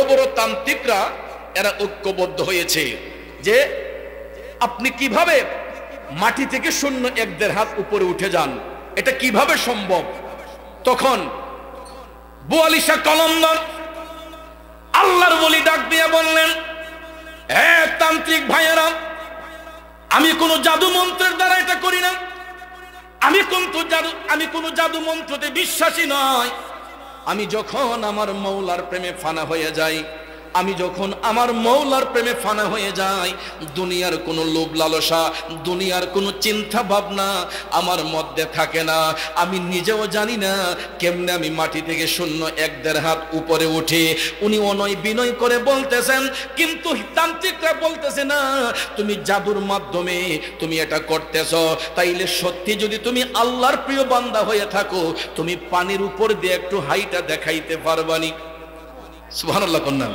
বড় তান্ত্রিকরা এরা ঐক্যবদ্ধ হয়েছে যে আপনি কিভাবে মাটি থেকে 0.1 হাত উপরে উঠে যান, এটা কিভাবে সম্ভব? তখন বুয়ালি শাহ কলন্দর আল্লাহর ওলি ডাক দিয়ে বললেন, হে তান্ত্রিক ভাইয়েরা, আমি কোন জাদু মন্ত্রের দ্বারা এটা করি না, আমি কোন জাদু মন্ত্রতে বিশ্বাসী নয়। আমি যখন আমার মৌলার প্রেমে ফানা হয়ে যাই, আমি যখন আমার মৌলার প্রেমে ফানা হয়ে যাই, দুনিয়ার কোনো লোভ লালসা, দুনিয়ার কোনো চিন্তা ভাবনা আমার মধ্যে থাকে না। আমি নিজেও জানি না কেমনে আমি মাটি থেকে 0.1 হাত উপরে উঠি। উনি অনয় বিনয় করে বলতেছেন, কিন্তু তান্ত্রিকরা বলতেছে না তুমি জাদুর মাধ্যমে তুমি এটা করতেছ, তাইলে সত্যি যদি তুমি আল্লাহর প্রিয় বান্দা হয়ে থাকো, তুমি পানির উপর দিয়ে একটু হাইটা দেখাইতে পারবানি? সুবহানাল্লাহ কন্যা।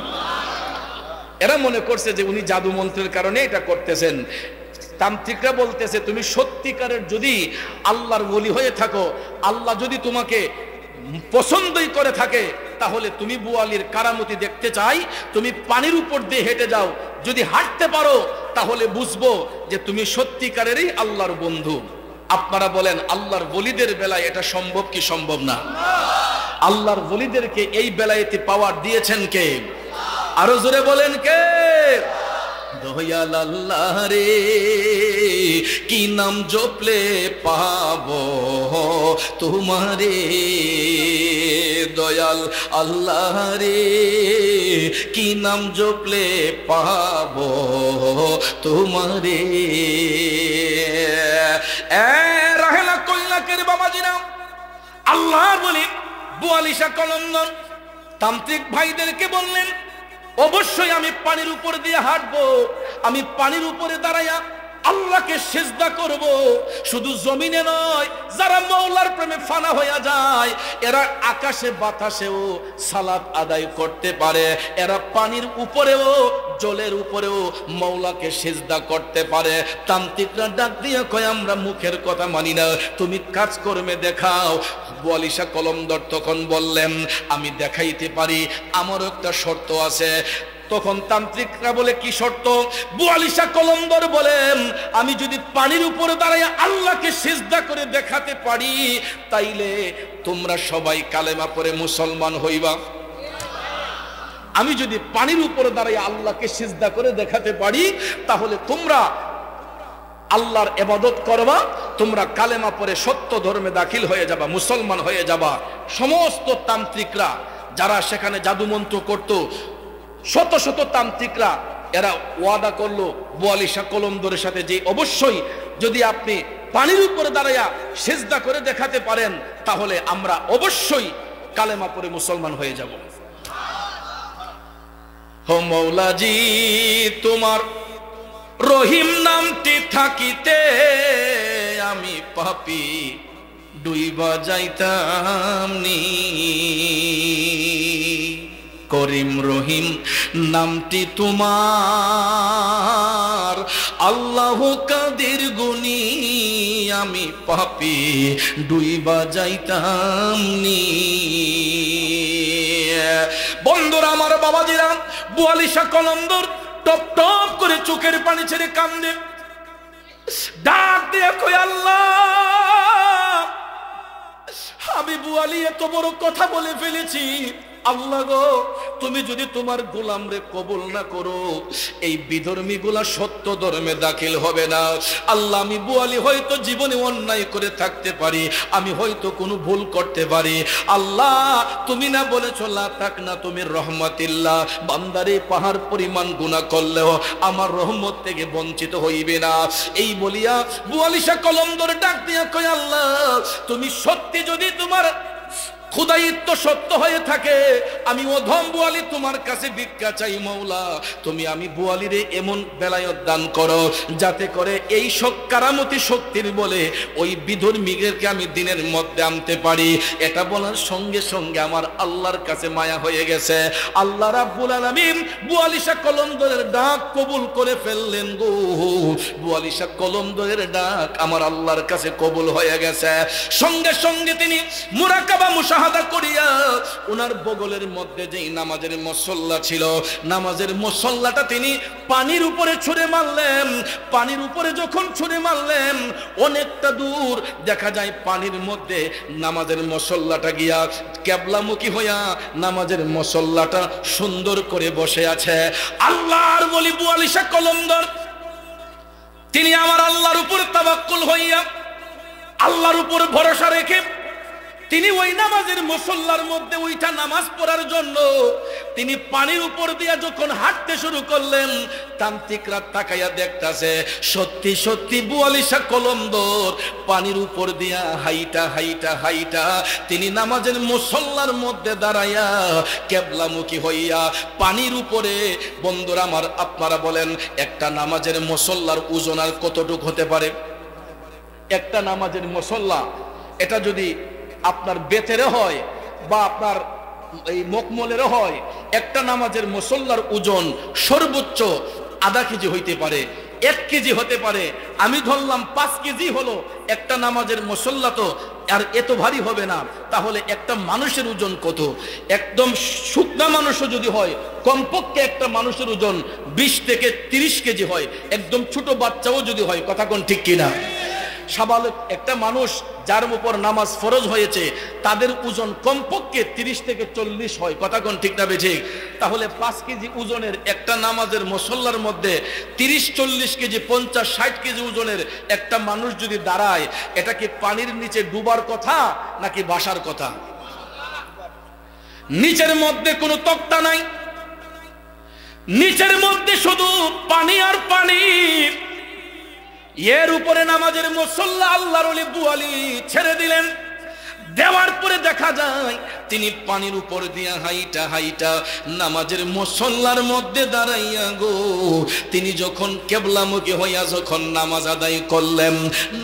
এরা মনে করছে যে উনি জাদু মন্ত্রের কারণে এটা করতেছেন। তান্ত্রিকরা বলতেছে তুমি সত্যিকারের যদি আল্লাহর ওলি হয়ে থাকো, আল্লাহ যদি তোমাকে পছন্দই করে থাকে, তাহলে তুমি বুয়ালির কারামতি দেখতে চাই, তুমি পানির উপর দিয়ে হেঁটে যাও, যদি হাঁটতে পারো তাহলে বুঝবো যে তুমি সত্যিকারেরই আল্লাহর বন্ধু। আপনারা বলেন আল্লাহর ওলিদের বেলায় এটা সম্ভব কি সম্ভব না? আল্লাহর ওলিদেরকে এই বেলায়েতে পাওয়ার দিয়েছেন কে? আরো জোরে বলেন কে? দয়াল আল্লাহ রে, কি নাম জপলে পাবো তোমারে, দয়াল আল্লাহ রে, কি নাম জপলে পাবো তোমারে। রাহেলা কইলাকের বাবাজিরা, আল্লাহর ওলি বুয়ালি শাহ কলন্দর তান্ত্রিক ভাইদেরকে বললেন, অবশ্যই আমি পানির উপর দিয়ে হাঁটবো, আমি পানির উপরে দাঁড়াইয়া আল্লাহকে সিজদা করব। শুধু জমিনে নয়, যারা মওলার প্রেমে ফানা হয়ে যায় এরা আকাশে বাতাসেও সালাত আদায় করতে পারে, এরা পানির উপরেও জলের উপরেও মওলাকে সিজদা করতে পারে। তান্ত্রিকরা ডাক দিয়ে কয় আমরা মুখের কথা মানি না, তুমি কাজ কর্মে দেখাও। বুয়ালি শাহ কলন্দর তখন বললেন আমি দেখাইতে পারি, আমারও একটা শর্ত আছে। তখন তান্ত্রিকরা বলে কি শর্ত? বুয়ালি শাহ কলন্দর বলেন আমি যদি পানির উপরে দাঁড়ায় আল্লাহকে সিজদা করে দেখাতে পারি, তাইলে তোমরা সবাই কালেমা পড়ে মুসলমান হইবা। আমি যদি পানির উপরে দাঁড়ায় আল্লাহকে সিজদা করে দেখাতে পারি, তাহলে তোমরা আল্লাহর ইবাদত করবা, তোমরা কালেমা পড়ে সত্য ধর্মে দাখিল হয়ে যাবা, মুসলমান হয়ে যাবা। সমস্ত তান্ত্রিকরা যারা সেখানে জাদু মন্ত্র করত, শত শত তান্ত্রিকরা এরা ওয়াদা করলো বুয়ালি শাহ কলন্দরের সাথে যে অবশ্যই যদি আপনি পানির উপরে দাঁড়াইয়া সিজদা করে দেখাতে পারেন, তাহলে আমরা অবশ্যই কালেমা পড়ে মুসলমান হয়ে যাব। হো মৌলাজি তোমার রহিম নামটি থাকিতে আমি পাপী ডুইবা যাইতাম নি, করিম রহিম নামটি তোমার আল্লাহ কাদের গুনি আমি পাপী ডুইবা যাইতাম নি। বন্ধুরা আমার, বাবাজিরা, বুয়ালি শাহ কলন্দর টপ টপ করে চোখের পানি ছেড়ে কান্দে, ডাক দিয়ে কই আল্লাহ, আমি বুয়ালি এত বড় কথা বলে ফেলেছি, আল্লাহ গো তুমি যদি তোমার গোলামরে কবুল না করো, এই বিধর্মী গুলা সত্য ধর্মে দাখিল হবে না। আল্লাহ আমি বুয়ালি হয়তো জীবনে অন্যায় করে থাকতে পারি, আমি হয়তো কোনো ভুল করতে পারি, আল্লাহ তুমি না বলেছো লা তাকনা তুমি রহমাতিল্লাহ, বান্দারে পাহাড় পরিমাণ গুনাহ করলেও আমার রহমত থেকে বঞ্চিত হইবে না। এই বলিয়া বুয়ালি শাহ কলমদর ডাক দিয়া কয় আল্লাহ তুমি সত্যি যদি তোমার খুদায়িত্ব সত্য হয়ে থাকে, আমি অধম বুয়ালি তোমার কাছে ভিক্ষা চাই মওলা, তুমি আমি বুয়ালিরে এমন বেলায়ত দান করো যাতে করে এই কারামতি শক্তির বলে ওই বিধর্মীদেরকে আমি দিনের মধ্যে আনতে পারি। এটা বলার সঙ্গে সঙ্গে আমার আল্লাহর কাছে মায়া হয়ে গেছে। আল্লাহ রাব্বুল আলামিন বুয়ালি শাহ কলমদরের ডাক কবুল করে ফেললেন গো। বুয়ালি শাহ কলমদরের ডাক আমার আল্লাহর কাছে কবুল হয়ে গেছে। সঙ্গে সঙ্গে তিনি মুরাকাবা মুশাহাদা করিয়া ওনার বগলের মধ্যে যেই নামাজের মুসল্লা ছিল, নামাজের মুসল্লাটা তিনি পানির উপরে ছুঁড়ে মারলেন। পানির উপরে যখন ছুঁড়ে মারলেন অনেকটা দূর দেখা যায় পানির মধ্যে নামাজের মুসল্লাটা গিয়া কিবলামুখী হইয়া নামাজের মুসল্লাটা সুন্দর করে বসে আছে। আল্লাহর ওলি বুয়ালি শাহ কলমদর তিনি আমার আল্লাহর উপর তাওয়াক্কুল হইয়া আল্লাহর উপর ভরসা রেখে তিনি ওই নামাজের মুসল্লার মধ্যে ওইটা নামাজ পড়ার জন্য তিনি পানির উপর দিয়া যখন হাঁটতে শুরু করলেন, তান্ত্রিকরা তাকাইয়া দেখতাছে সত্যি সত্যি বুয়ালি শাহ কলমদর পানির উপর দিয়া হাইটা হাইটা হাইটা তিনি নামাজের মুসল্লার মধ্যে দাঁড়াইয়া কিবলামুখী হইয়া পানির উপরে। বন্ধুরা আমার, আপনারা বলেন একটা নামাজের মুসল্লার ওজন আর কতটুকু হতে পারে? একটা নামাজের মুসল্লা এটা যদি আপনার বেতেরও হয় বা আপনার এই মকমলেরও হয়, একটা নামাজের মুসল্লার ওজন সর্বোচ্চ আধা কেজি হইতে পারে, 1 কেজি হতে পারে। আমি ধরলাম 5 কেজি হলো একটা নামাজের মুসল্লা, তো আর এত ভারী হবে না। তাহলে একটা মানুষের ওজন কত? একদম শুকনা মানুষও যদি হয় কমপক্ষে একটা মানুষের ওজন 20 থেকে 30 কেজি হয়। একদম ছোট বাচ্চাও যদি হয়, কথা কোন ঠিক কিনা? সাবালক একটা মানুষ যার উপর নামাজ ফরজ হয়েছে তাদের ওজন কমপক্ষে 30 থেকে 40 হয়, কথা কোন ঠিক না বেঠিক? তাহলে 5 কেজি ওজনের একটা নামাজের মুসল্লার মধ্যে 30-40 কেজি 50-60 কেজি ওজনের একটা মানুষ যদি দাঁড়ায়, এটা কি পানির নিচে ডুবার কথা নাকি বাসার কথা? নিচের মধ্যে কোনো তক্তা নাই, নিচের মধ্যে শুধু পানি আর পানি। এর উপরে নামাজের মুসল্লা আল্লাহর ওলি বুয়ালি ছেড়ে দিলেন। দেওয়ার পরে দেখা যায় তিনি পানির উপর দিয়া হাইটা হাইটা নামাজের মুসল্লার মধ্যে দাঁড়াইয়া গো তিনি যখন কিবলামুখী হইয়া যখন নামাজ আদায় করলেন,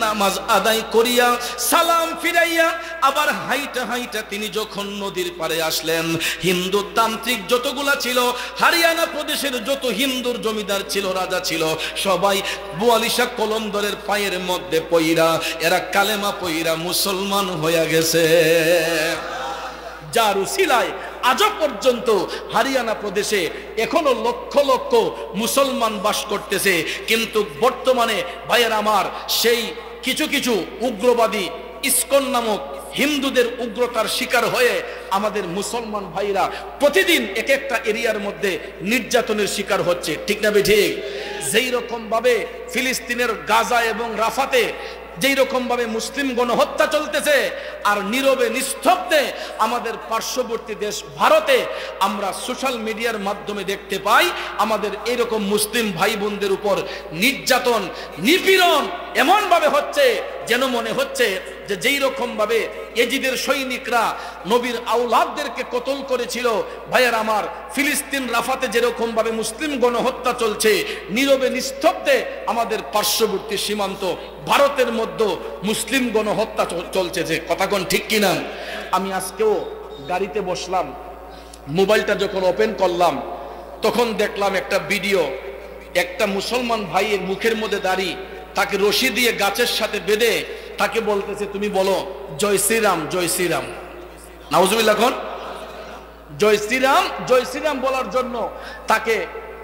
নামাজ আদায় করিয়া সালাম ফিরাইয়া আবার হাইটা হাইটা তিনি যখন নদীর পারে আসলেন, হিন্দু তান্ত্রিক যতগুলা ছিল, হরিয়ানা প্রদেশের যত হিন্দুর জমিদার ছিল, রাজা ছিল, সবাই বুয়ালি শাহ কলমদরের পায়ের মধ্যে পইরা এরা কালেমা পইরা মুসলমান হইয়া গেছে। যার উসিলায় আজ পর্যন্ত হরিয়ানা প্রদেশে এখনো লক্ষ লক্ষ মুসলমান বাস করতেছে। কিন্তু বর্তমানে ভাইয়ের আমার সেই কিছু কিছু উগ্রবাদী ইসকন নামক হিন্দুদের উগ্রতার শিকার হয়ে আমাদের মুসলমান ভাইরা প্রতিদিন এক একটা এরিয়ার মধ্যে নির্যাতনের শিকার হচ্ছে, ঠিক না বেঠিক? যেই রকম ভাবে ফিলিস্তিনের গাজা এবং রাফাতে যেই রকম ভাবে মুসলিম গণহত্যা চলতেছে, আর নীরবে নিস্তব্ধে আমাদের পার্শ্ববর্তী দেশ ভারতে আমরা সোশ্যাল মিডিয়ার মাধ্যমে দেখতে পাই আমাদের এরকম মুসলিম ভাই বোনদের উপর নির্যাতন নিপীড়ন এমন ভাবে হচ্ছে যেন মনে হচ্ছে যে যেই রকম ভাবে এজিদের সৈনিকরা নবীর আওলাদদেরকে কতল করেছিল, ভাইয়ের আমার ফিলিস্তিন রাফাতে যেরকম ভাবে মুসলিম গণহত্যা চলছে, নীরবে নিস্তব্ধে আমাদের পার্শ্ববর্তী সীমান্ত ভারতের মধ্যে মুসলিম গণহত্যা চলছে, যে কথা কোন ঠিক কিনা? আমি আজকেও গাড়িতে বসলাম, মোবাইলটা যখন ওপেন করলাম তখন দেখলাম একটা ভিডিও, একটা মুসলমান ভাইয়ের মুখের মধ্যে দাড়ি, তাকে রশি দিয়ে গাছের সাথে বেঁধে তাকে বলতেছে তুমি বলো জয় শ্রীরাম জয় শ্রীরাম। নাউজুবিল্লাহ, জয় শ্রীরাম জয় শ্রীরাম বলার জন্য তাকে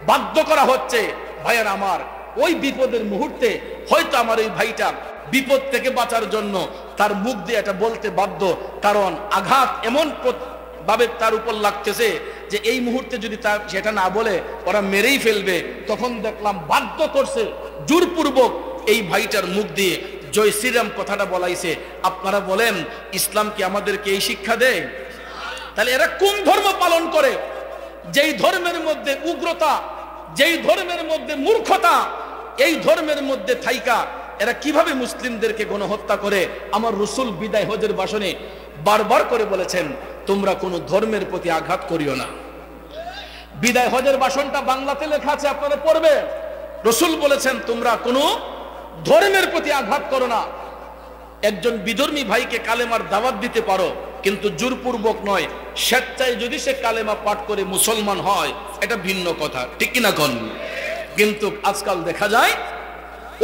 বাধ্য করা হচ্ছে। ভাইয়ের আমার, ওই বিপদের মুহূর্তে হয়তো আমার এই ভাইটা বিপদ থেকে বাঁচার জন্য তার মুখ দিয়ে এটা বলতে বাধ্য, কারণ আঘাত এমন ভাবে তার উপর লাগতেছে যে এই মুহূর্তে যদি তার সেটা না বলে ওরা মেরেই ফেলবে। তখন দেখলাম বাধ্য করছে জোরপূর্বক এই ভাইটার মুখ দিয়ে জয় শ্রীরাম কথাটা বলাইছে। আপনারা বলেন ইসলাম কি আমাদেরকে এই শিক্ষা দেয়? তাহলে এরা কোন ধর্ম পালন করে? যেই ধর্মের মধ্যে উগ্রতা, যেই ধর্মের মধ্যে মূর্খতা, এই ধর্মের মধ্যে থাইকা এরা কিভাবে মুসলিমদেরকে গণহত্যা করে? আমার রাসূল বিদায় হজের ভাষণে বারবার করে বলেছেন, তোমরা কোনো ধর্মের প্রতি আঘাত করিও না। বিদায় হজের ভাষণটা বাংলাতে লেখা আছে, আপনারা পড়বে। রাসূল বলেছেন তোমরা কোনো ধর্মের প্রতি আঘাত করো না। একজন বিধর্মী ভাইকে কালেমার দাওয়াত দিতে পারো, কিন্তু জোরপূর্বক নয়। স্বেচ্ছায় যদি সে কালেমা পাঠ করে মুসলমান হয়, এটা ভিন্ন কথা, ঠিক কিনা কোন? কিন্তু আজকাল দেখা যায়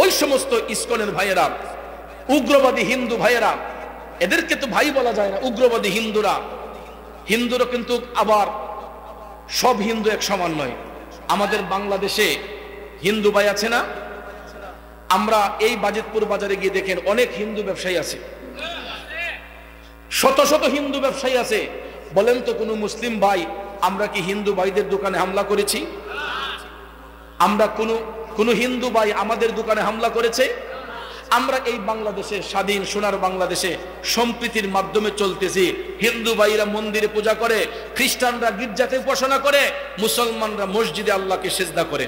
ওই সমস্ত ইসকনের ভাইয়েরা, উগ্রবাদী হিন্দু ভাইয়েরা, এদেরকে তো ভাই বলা যায় না, উগ্রবাদী হিন্দুরা কিন্তু আবার সব হিন্দু এক সমান নয়। আমাদের বাংলাদেশে হিন্দু ভাই আছে না? আমরা এই বাজিতপুর বাজারে গিয়ে দেখেন অনেক হিন্দু ব্যবসায়ী আছে, শত শত হিন্দু ব্যবসায়ী আছে। বলেন তো কোনো মুসলিম ভাই আমরা কি হিন্দু ভাইদের দোকানে হামলা করেছি? আমরা কোন হিন্দু ভাই আমাদের দোকানে হামলা করেছে? আমরা এই বাংলাদেশে, স্বাধীন সোনার বাংলাদেশে সম্প্রীতির মাধ্যমে চলতেছি। হিন্দু ভাইরা মন্দিরে পূজা করে, খ্রিস্টানরা গির্জাতে উপাসনা করে, মুসলমানরা মসজিদে আল্লাহকে সিজদা করে।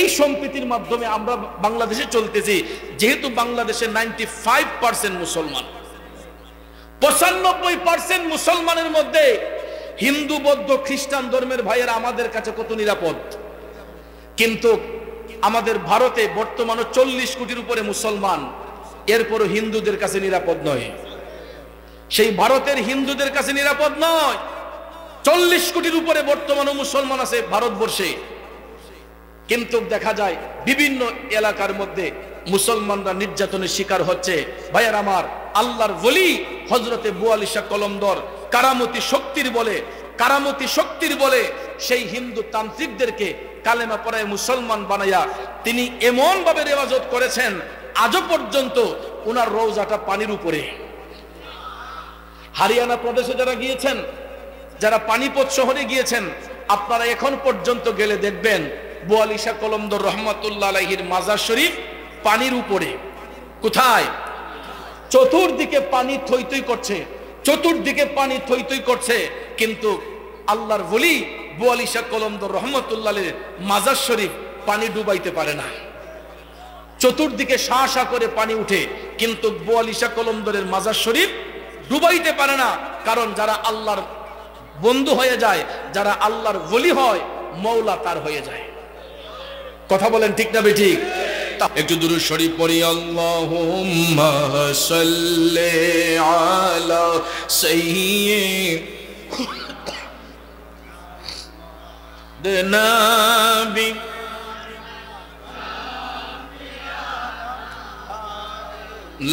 এই সম্প্রীতির মাধ্যমে আমরা বাংলাদেশে চলতেছি। যেহেতু বাংলাদেশে 95% মুসলমান, 95% মুসলমানের মধ্যে হিন্দু, বৌদ্ধ, খ্রিস্টান ধর্মের ভাইয়েরা আমাদের কাছে কত নিরাপদ। কিন্তু আমাদের ভারতে বর্তমানে 40 কোটির উপরে মুসলমান, এরপরও হিন্দুদের কাছে নিরাপদ নয়। সেই ভারতের হিন্দুদের কাছে নিরাপদ নয়। 40 কোটির উপরে বর্তমানে মুসলমান আছে ভারতবর্ষে, কিন্তু দেখা যায় বিভিন্ন এলাকার মধ্যে মুসলমানরা নির্যাতনের শিকার হচ্ছে। ভাইয়ার আমার, আল্লাহর ওলি হযরতে আবু আলী শাহ কলমদর কারামতি শক্তির বলে সেই হিন্দু তান্ত্রিকদেরকে কালেমা পড়ায় মুসলমান বানাইয়া তিনি এমন ভাবে রেওয়াজত করেছেন, আজও পর্যন্ত ওনার রওজাটা পানির উপরে। হরিয়ানা প্রদেশে যারা গিয়েছেন, যারা পানিপত শহরে গিয়েছেন, আপনারা এখন পর্যন্ত গেলে দেখবেন আবু আলী শাহ কলমদর রহমাতুল্লাহ আলাইহির মাজার শরীফ পানির উপরে। কোথায়? চতুর্দিকে পানি থই থই করছে, চতুর্দিকে পানি থই থই করছে, কিন্তু আল্লাহর ওলি আবু আলী শাহ কলমদর রহমাতুল্লাহ আলাইহির মাজার শরীফ পানি ডুবাইতে পারে না। চতুর্দিকে শা শা করে পানি উঠে, কিন্তু আবু আলী শাহ কলমদরের মাজার শরীফ ডুবাইতে পারে না। কারণ যারা আল্লাহর বন্ধু হয়ে যায়, যারা আল্লাহর ওলি হয়, মওলা তার হয়ে যায়। কথা বলেন ঠিক না বেঠিক? একটু দুরূদ শরীফ পড়ি। আল্লাহুম্মা সাল্লি আলা সাইয়্যিদিনা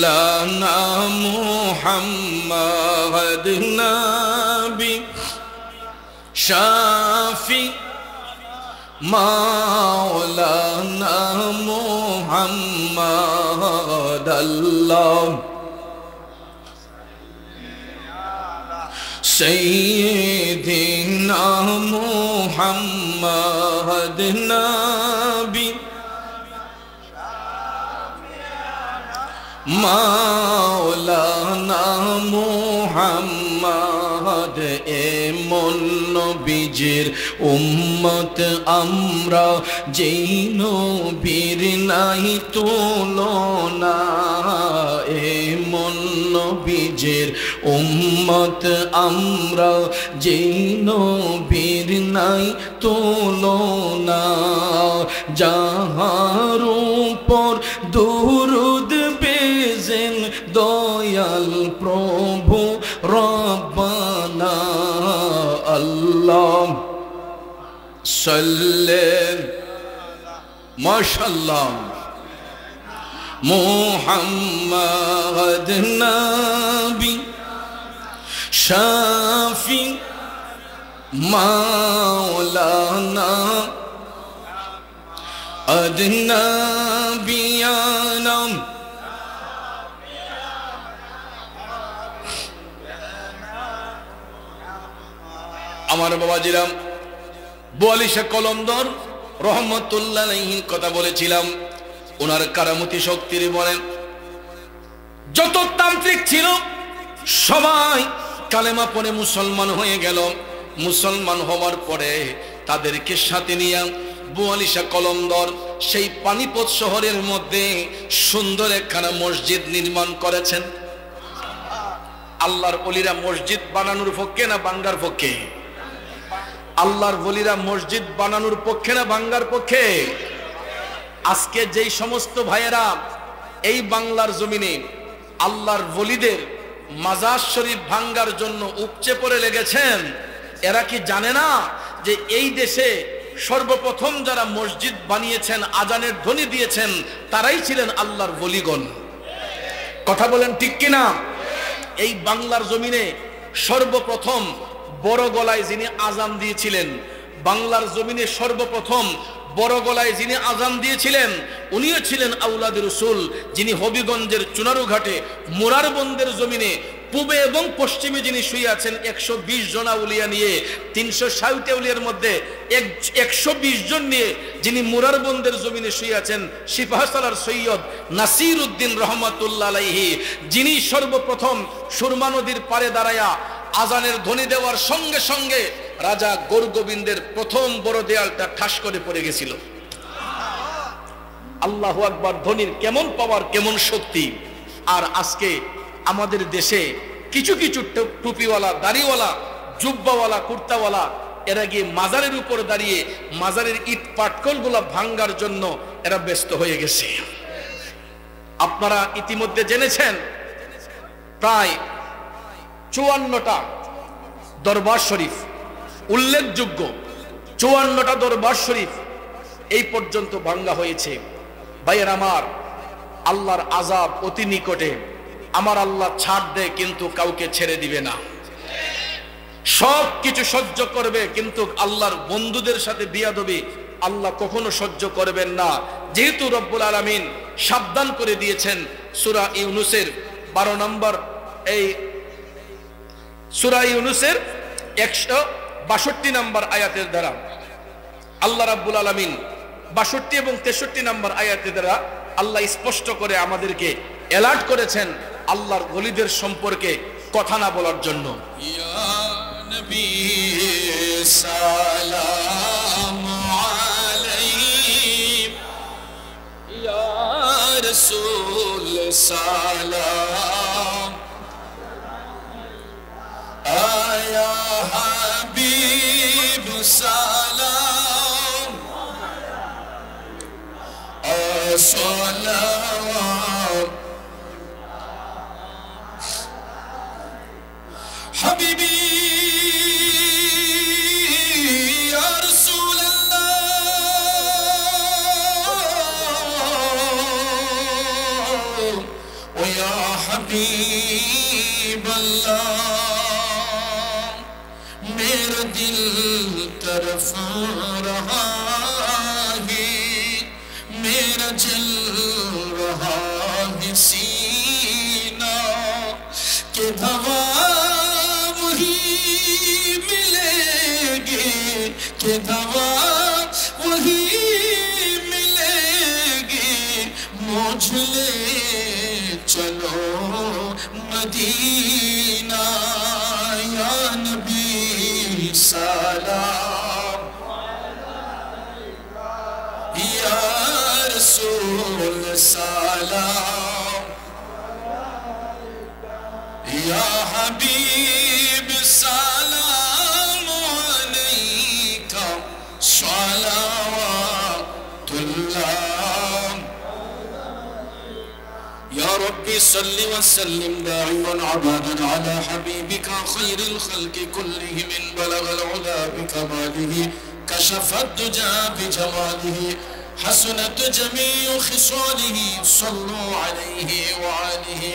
লানা মুহাম্মাদ নবী শাফি মাওলানা মুহাম্মাদ আল্লাহ সাইয়্যিদিনা মুহাম্মাদ নবী মাওলানা মুহাম্মাদ। এমন নবীজির উম্মত আমরা, যেই নবীর নাই তুলনা। এমন নবীজির উম্মত আমরা, যেই নবীর নাই তুলনা। যাহার উপর দুরূদ বেজেন দয়াল প্রভু রব্বানা। আল্লাহ সাল্লেন মাশাআল্লাহ মুহাম্মাদ নবী শাফি মাওলানা أدنى بيانا আমার বাবাজিরাম 42 কলমদর রহমতুল্লাহ আলাইহির কথা বলেছিলাম। ওনার কারামতি শক্তির বলেন যত তান্ত্রিক ছিল সবাই কালেমা পড়ে মুসলমান হয়ে গেল। মুসলমান হওয়ার পরে তাদেরকে সাথে নিয়ে 42 কলমদর সেই পানিপত শহরের মধ্যে সুন্দর একখানা মসজিদ নির্মাণ করেছেন। আল্লাহর ওলিরা মসজিদ বানানোর পক্ষে না ভাঙ্গার পক্ষে? আল্লাহর ওলিরা মসজিদ বানানোর পক্ষে না ভাঙ্গার পক্ষে? আজকে যেই সমস্ত ভাইয়েরা এই বাংলার জমিনে আল্লাহর ওলিদের মাজার শরীফ ভাঙ্গার জন্য উপচে পড়ে লেগেছেন, এরা কি জানে না যে এই দেশে সর্বপ্রথম যারা মসজিদ বানিয়েছেন, আজানের ধ্বনি দিয়েছেন, তারাই ছিলেন আল্লাহর ওলিগণ? কথা বলেন ঠিক কিনা? এই বাংলার জমিনে সর্বপ্রথম বড় গলায় যিনি আজান দিয়েছিলেন, বাংলার জমিনে সর্বপ্রথম বড় গলায় যিনি আজান দিয়েছিলেন, উনিও ছিলেন আওলাদ রাসূল, যিনি হবিগঞ্জের চুনারুঘাটে মোরারবন্দের জমিনে পূবে এবং পশ্চিমে যিনি শুয়ে আছেন 120 জন আউলিয়া নিয়ে, 360 আউলিয়ার মধ্যে 120 জন নিয়ে যিনি মোরারবন্দের জমিনে শুয়ে আছেন, সিপাহসালার সৈয়দ নাসির উদ্দিন রহমাতুল্লাহ আলাইহি, যিনি সর্বপ্রথম সুরমা নদীর পাড়ে দাঁড়ায়া আজানের ধ্বনি দেওয়ার সঙ্গে সঙ্গে রাজা গোরগোবিন্দের প্রথম বড় দেয়ালটা ঠাস করে পড়ে গেছিল। আল্লাহু আকবার! ধ্বনির কেমন পাওয়ার, কেমন শক্তি! আর আজকে আমাদের দেশে কিছু কিছু টুপিওয়ালা, দাড়িওয়ালা, জুব্বাওয়ালা, কুর্তাওয়ালা এরা গিয়ে মাজারের উপর দাঁড়িয়ে মাজারের ইট পাটকলগুলা ভাঙ্গার জন্য এরা ব্যস্ত হয়ে গেছে। আপনারা ইতিমধ্যে জেনেছেন প্রায় 54টা দরবার শরীফ, উল্লেখযোগ্য 54টা দরবার শরীফ এই পর্যন্ত ভাঙ্গা হয়েছে। ভাইয়ের আমার, আল্লাহর আযাব অতি নিকটে। আমার আল্লাহ ছাড় দেয় কিন্তু কাউকে ছেড়ে দিবে না। সব কিছু সহ্য করবে কিন্তু আল্লাহর বন্ধুদের সাথে বিয়াদবি আল্লাহ কখনো সহ্য করবেন না। যেহেতু রব্বুল আলামিন সাবধান করে দিয়েছেন সূরা ইউনূসের 12 নম্বর এই সূরা ইউনূসের 162 নম্বর আয়াতের দ্বারা আল্লাহ রাব্বুল আলামিন 62 এবং 63 নম্বর আয়াতের দ্বারা আল্লাহ স্পষ্ট করে আমাদেরকে অ্যালার্ট করেছেন আল্লাহর ওলিদের সম্পর্কে কথা না বলার জন্য। ইয়া নবী সালামু আলাইহি, ইয়া রাসূল সালাম, আয়া হাবিব সালাম, আসসালাম, হাবিবি ইয়া রাসূলুল্লাহ ওয়া ইয়া হাবিবাল্লাহ, मेरा दिल तरफ रहा है, मेरा जल रहा है सीना के दवा वही मिलेगी, के दवा वही मिलेगी, मुझ ले चलो मदीना, या नबी सलाम, या रसूल सलाम, या हबीब सलाम अलैका सलावतुल्लाह, या रब्बी सल्लि व सल्लिम दाइमन अबादन अला हबीबिका खैरिल खल्क़ि कुल्लिहिम, बलगल उला बिकमालिहि, कशफत दुजा बिजमालिहि, हसनत जमीउ खिसालिहि, सल्लु अलैहि व आलिहि